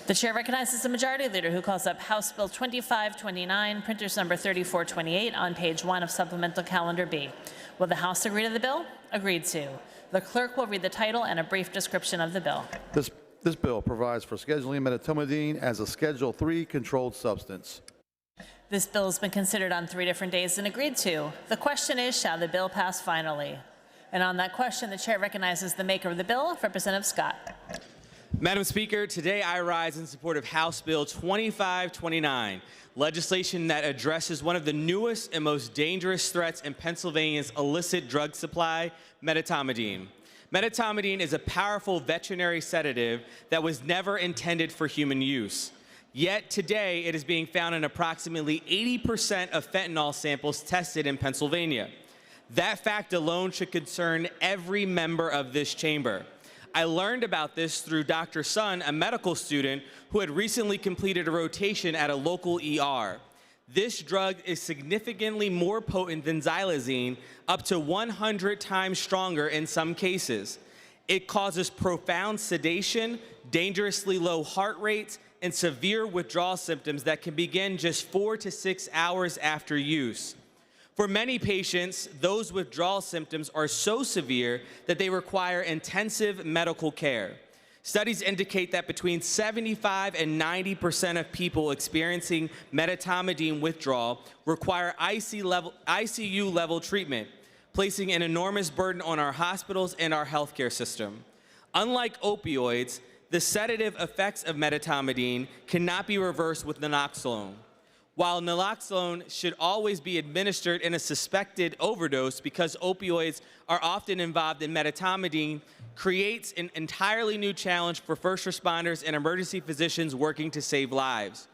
The chair recognizes the majority leader who calls up House Bill 2529, printers number 3428, on page 1 of supplemental calendar B. Will the House agree to the bill? Agreed to. The clerk will read the title and a brief description of the bill. This bill provides for scheduling medetomidine as a Schedule III controlled substance. This bill has been considered on 3 different days and agreed to. The question is, shall the bill pass finally? And on that question, the chair recognizes the maker of the bill, Representative Scott. Madam Speaker, today I rise in support of House Bill 2529, legislation that addresses one of the newest and most dangerous threats in Pennsylvania's illicit drug supply, medetomidine. Medetomidine is a powerful veterinary sedative that was never intended for human use. Yet today it is being found in approximately 80% of fentanyl samples tested in Pennsylvania. That fact alone should concern every member of this chamber. I learned about this through Dr. Sun, a medical student who had recently completed a rotation at a local ER. This drug is significantly more potent than xylazine, up to 100 times stronger in some cases. It causes profound sedation, dangerously low heart rates, and severe withdrawal symptoms that can begin just 4 to 6 hours after use. For many patients, those withdrawal symptoms are so severe that they require intensive medical care. Studies indicate that between 75 and 90% of people experiencing medetomidine withdrawal require ICU-level treatment, placing an enormous burden on our hospitals and our healthcare system. Unlike opioids, the sedative effects of medetomidine cannot be reversed with naloxone. While naloxone should always be administered in a suspected overdose because opioids are often involved in medetomidine, creates an entirely new challenge for first responders and emergency physicians working to save lives.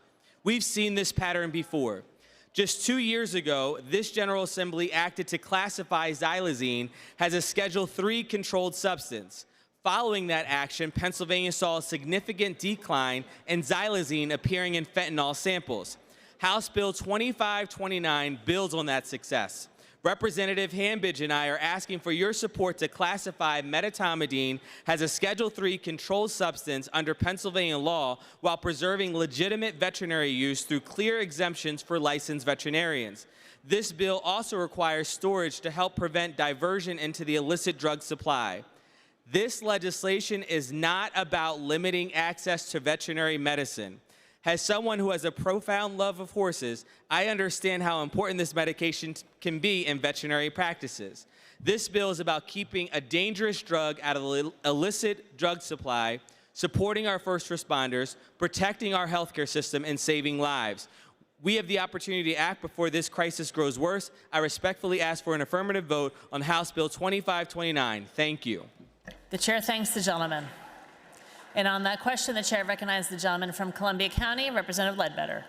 We've seen this pattern before. Just 2 years ago, this General Assembly acted to classify xylazine as a Schedule III controlled substance. Following that action, Pennsylvania saw a significant decline in xylazine appearing in fentanyl samples. House Bill 2529 builds on that success. Representative Hambidge and I are asking for your support to classify medetomidine as a Schedule III controlled substance under Pennsylvania law while preserving legitimate veterinary use through clear exemptions for licensed veterinarians. This bill also requires storage to help prevent diversion into the illicit drug supply. This legislation is not about limiting access to veterinary medicine. As someone who has a profound love of horses, I understand how important this medication can be in veterinary practices. This bill is about keeping a dangerous drug out of the illicit drug supply, supporting our first responders, protecting our healthcare system, and saving lives. We have the opportunity to act before this crisis grows worse. I respectfully ask for an affirmative vote on House Bill 2529. Thank you. The chair thanks the gentleman. And on that question, the chair recognizes the gentleman from Columbia County, Representative Ledbetter.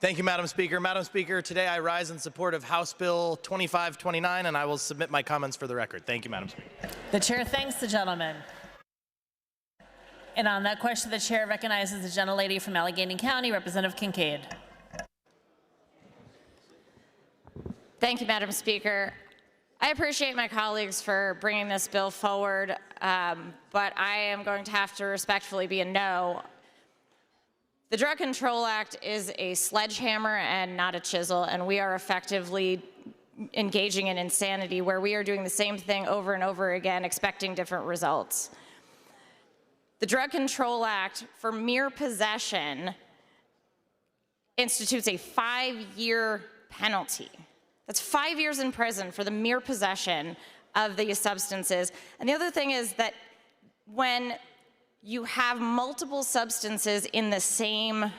Thank you, Madam Speaker. Madam Speaker, today I rise in support of House Bill 2529, and I will submit my comments for the record. Thank you, Madam Speaker. The chair thanks the gentleman. And on that question, the chair recognizes the gentlelady from Allegheny County, Representative Kincaid. Thank you, Madam Speaker. I appreciate my colleagues for bringing this bill forward, but I am going to have to respectfully be a no. The Drug Control Act is a sledgehammer and not a chisel, and we are effectively engaging in insanity where we are doing the same thing over and over again, expecting different results. The Drug Control Act, for mere possession, institutes a 5-year penalty. That's 5 years in prison for the mere possession of these substances. And the other thing is that when you have multiple substances in the same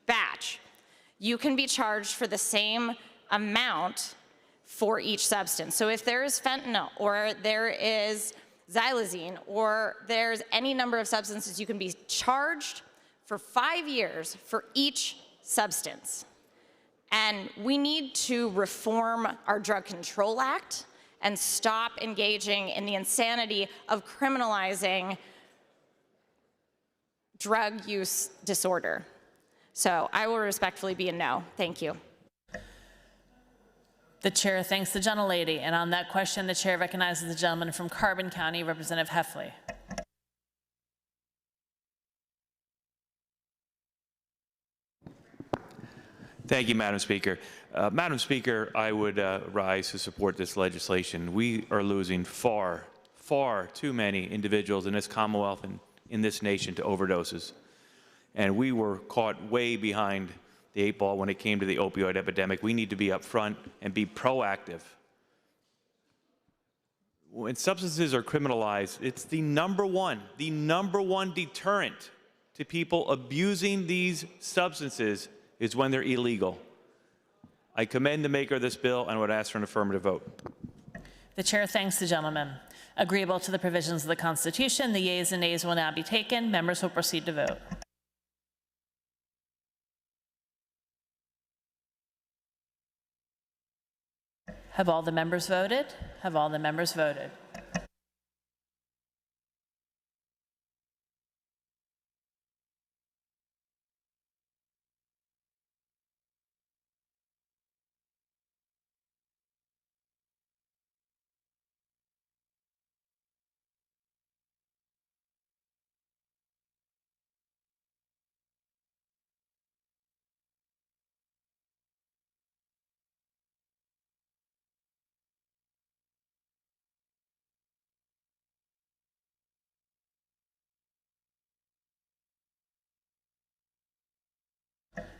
batch, you can be charged for the same amount for each substance. So if there is fentanyl or there is xylazine or there's any number of substances, you can be charged for 5 years for each substance. And we need to reform our Drug Control Act and stop engaging in the insanity of criminalizing drug use disorder. So I will respectfully be a no. Thank you. The chair thanks the gentlelady. And on that question, the chair recognizes the gentleman from Carbon County, Representative Heffley. Thank you, Madam Speaker. Madam Speaker, I would rise to support this legislation. We are losing far too many individuals in this Commonwealth and in this nation to overdoses. And we were caught way behind the 8 ball when it came to the opioid epidemic. We need to be up front and be proactive. When substances are criminalized, it's the number one deterrent to people abusing these substances is when they're illegal. I commend the maker of this bill and would ask for an affirmative vote. The chair thanks the gentleman. Agreeable to the provisions of the Constitution, the yeas and nays will now be taken. Members will proceed to vote. Have all the members voted? Have all the members voted?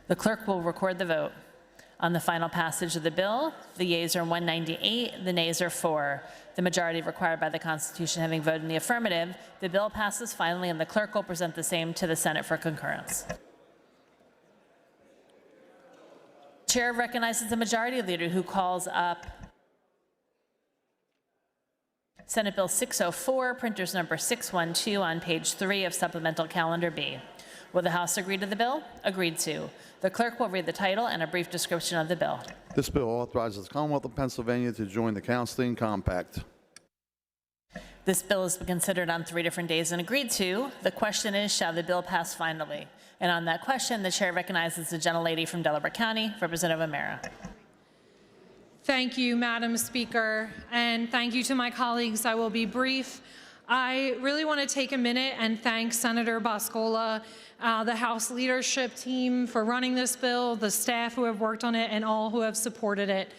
The clerk will record the vote. On the final passage of the bill, the yeas are 198, the nays are 4. The majority required by the Constitution having voted in the affirmative, the bill passes finally, and the clerk will present the same to the Senate for concurrence. The chair recognizes the majority leader who calls up Senate Bill 604, printers number 612 on page 3 of Supplemental Calendar B. Will the House agree to the bill? Agreed to. The clerk will read the title and a brief description of the bill. This bill authorizes the Commonwealth of Pennsylvania to join the Counseling Compact. This bill has been considered on 3 different days and agreed to. The question is, shall the bill pass finally? And on that question, the chair recognizes the gentlelady from Delaware County, Representative O'Mara. Thank you, Madam Speaker, and thank you to my colleagues. I will be brief. I really want to take a minute and thank Senator Boscola, the House leadership team for running this bill, the staff who have worked on it, and all who have supported it.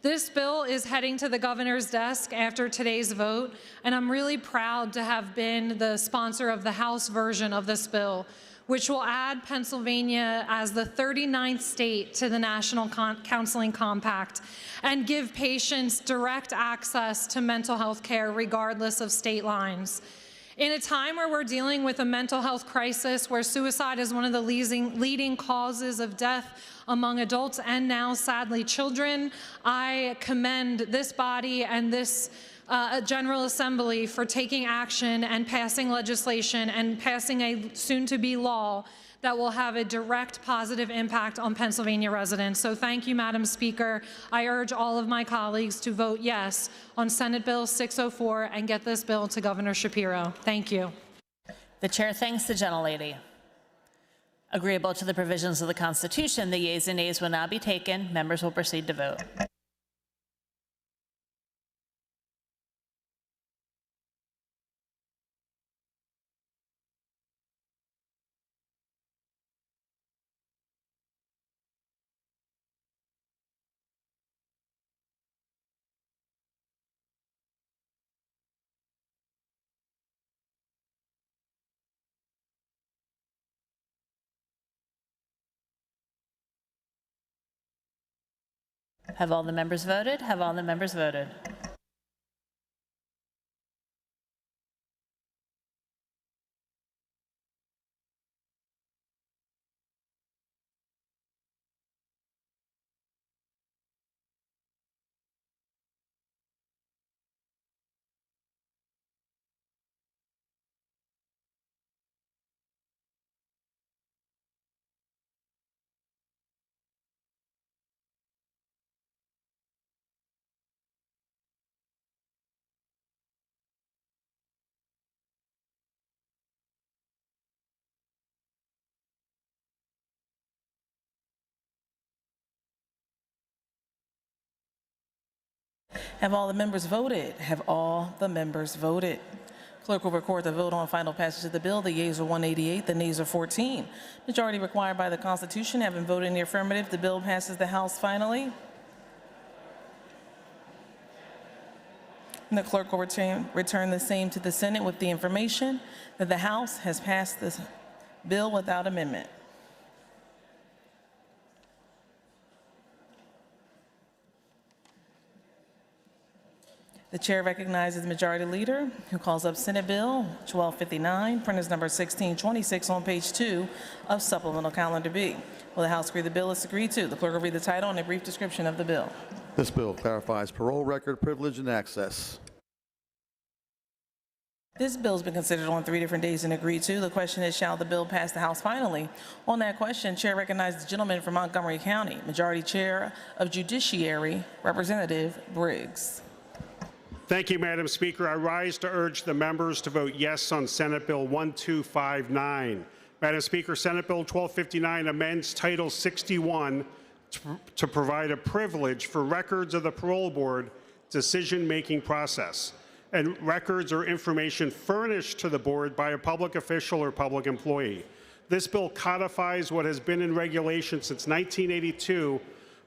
This bill is heading to the governor's desk after today's vote, and I'm really proud to have been the sponsor of the House version of this bill, which will add Pennsylvania as the 39th state to the National Counseling Compact and give patients direct access to mental health care regardless of state lines. In a time where we're dealing with a mental health crisis, where suicide is one of the leading causes of death among adults and now, sadly, children, I commend this body and this General Assembly for taking action and passing legislation and passing a soon-to-be law that will have a direct positive impact on Pennsylvania residents. So thank you, Madam Speaker. I urge all of my colleagues to vote yes on Senate Bill 604 and get this bill to Governor Shapiro. Thank you. The chair thanks the gentlelady. Agreeable to the provisions of the Constitution, the yeas and nays will now be taken. Members will proceed to vote. Have all the members voted? Have all the members voted? Have all the members voted? Have all the members voted? Clerk will record the vote on final passage of the bill. The yeas are 188, the nays are 14. Majority required by the Constitution. Having voted in the affirmative, the bill passes the House finally. And the clerk will return the same to the Senate with the information that the House has passed this bill without amendment. The chair recognizes the majority leader, who calls up Senate Bill 1259, printers number 1626 on page 2 of supplemental calendar B. Will the House agree the bill is agreed to? The clerk will read the title and a brief description of the bill. This bill clarifies parole record privilege and access. This bill has been considered on 3 different days and agreed to. The question is, shall the bill pass the House finally? On that question, Chair recognizes the gentleman from Montgomery County, Majority Chair of Judiciary, Representative Briggs. Thank you, Madam Speaker. I rise to urge the members to vote yes on Senate Bill 1259. Madam Speaker, Senate Bill 1259 amends Title 61 to provide a privilege for records of the parole board decision-making process and records or information furnished to the board by a public official or public employee. This bill codifies what has been in regulation since 1982,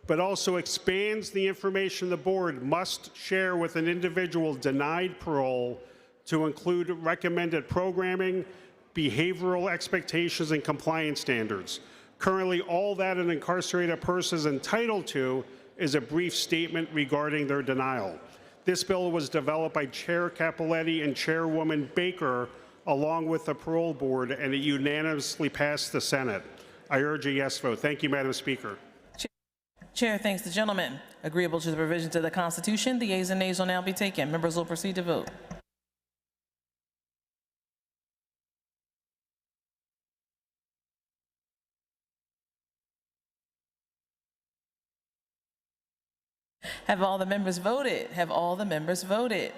but also expands the information the board must share with an individual denied parole to include recommended programming, behavioral expectations, and compliance standards. Currently, all that an incarcerated person is entitled to is a brief statement regarding their denial. This bill was developed by Chair Cappelletti and Chairwoman Baker along with the parole board, and it unanimously passed the Senate. I urge a yes vote. Thank you, Madam Speaker. Chair thanks the gentleman. Agreeable to the provisions of the Constitution, the yeas and nays will now be taken. Members will proceed to vote. Have all the members voted? Have all the members voted?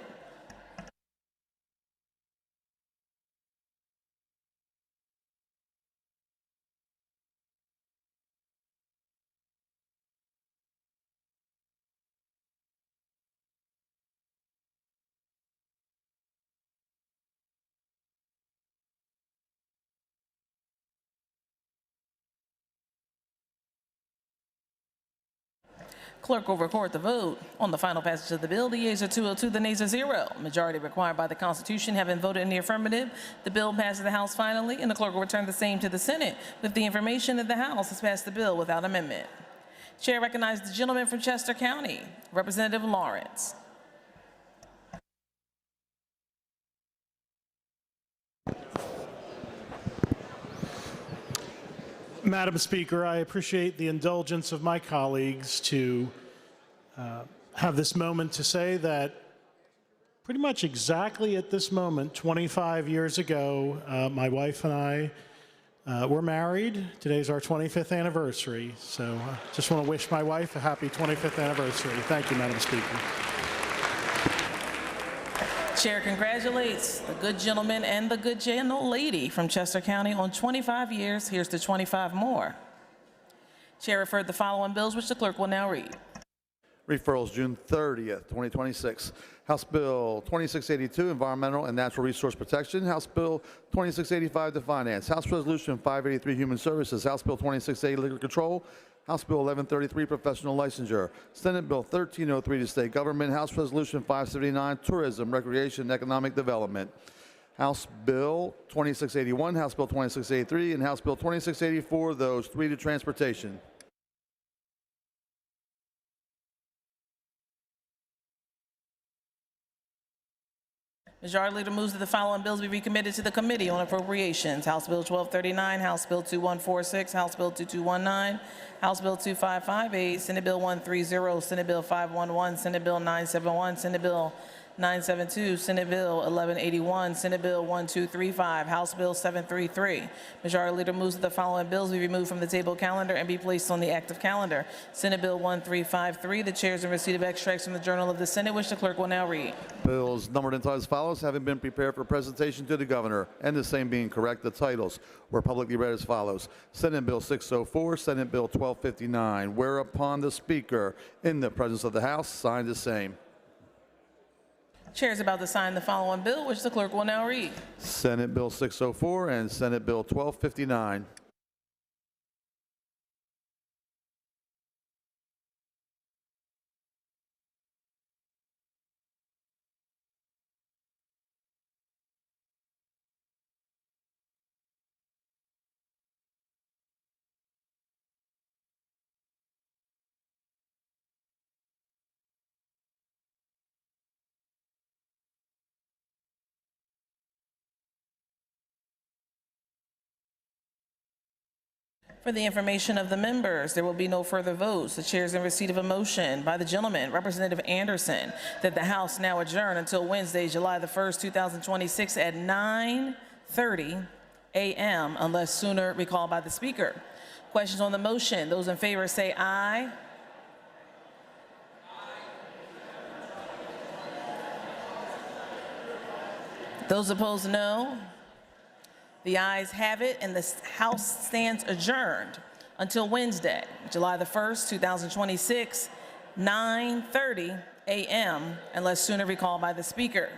Clerk will record the vote on the final passage of the bill. The yeas are 202, the nays are 0. Majority required by the Constitution having voted in the affirmative, the bill passes the House finally, and the clerk will return the same to the Senate with the information that the House has passed the bill without amendment. Chair recognizes the gentleman from Chester County, Representative Lawrence. Madam Speaker, I appreciate the indulgence of my colleagues to have this moment to say that pretty much exactly at this moment, 25 years ago, my wife and I were married. Today's our 25th anniversary, so I just want to wish my wife a happy 25th anniversary. Thank you, Madam Speaker. Chair congratulates the good gentleman and the good gentle lady from Chester County on 25 years. Here's to 25 more. Chair referred the following bills, which the clerk will now read. Referrals June 30th, 2026. House Bill 2682, Environmental and Natural Resource Protection. House Bill 2685 to Finance. House Resolution 583, Human Services. House Bill 2680, Liquor Control. House Bill 1133, Professional Licensure. Senate Bill 1303 to State Government. House Resolution 579, Tourism, Recreation, and Economic Development. House Bill 2681, House Bill 2683, and House Bill 2684, those three to Transportation. Majority Leader moves that the following bills be recommitted to the Committee on Appropriations. House Bill 1239, House Bill 2146, House Bill 2219, House Bill 2558, Senate Bill 130, Senate Bill 511, Senate Bill 971, Senate Bill 972, Senate Bill 1181, Senate Bill 1235, House Bill 733. Majority Leader moves that the following bills be removed from the table calendar and be placed on the active calendar. Senate Bill 1353, the chair is in receipt of extracts from the Journal of the Senate, which the clerk will now read. Bills numbered and titled as follows, having been prepared for presentation to the governor, and the same being correct, the titles were publicly read as follows. Senate Bill 604, Senate Bill 1259, whereupon the Speaker, in the presence of the House, signed the same. Chair is about to sign the following bill, which the clerk will now read. Senate Bill 604 and Senate Bill 1259. For the information of the members, there will be no further votes. The chair is in receipt of a motion by the gentleman, Representative Anderson, that the House now adjourn until Wednesday, July the 1st, 2026 at 9:30 a.m. unless sooner recalled by the Speaker. Questions on the motion? Those in favor say aye. Those opposed, no. The ayes have it, and the House stands adjourned until Wednesday, July the 1st, 2026, 9:30 a.m., unless sooner recalled by the Speaker.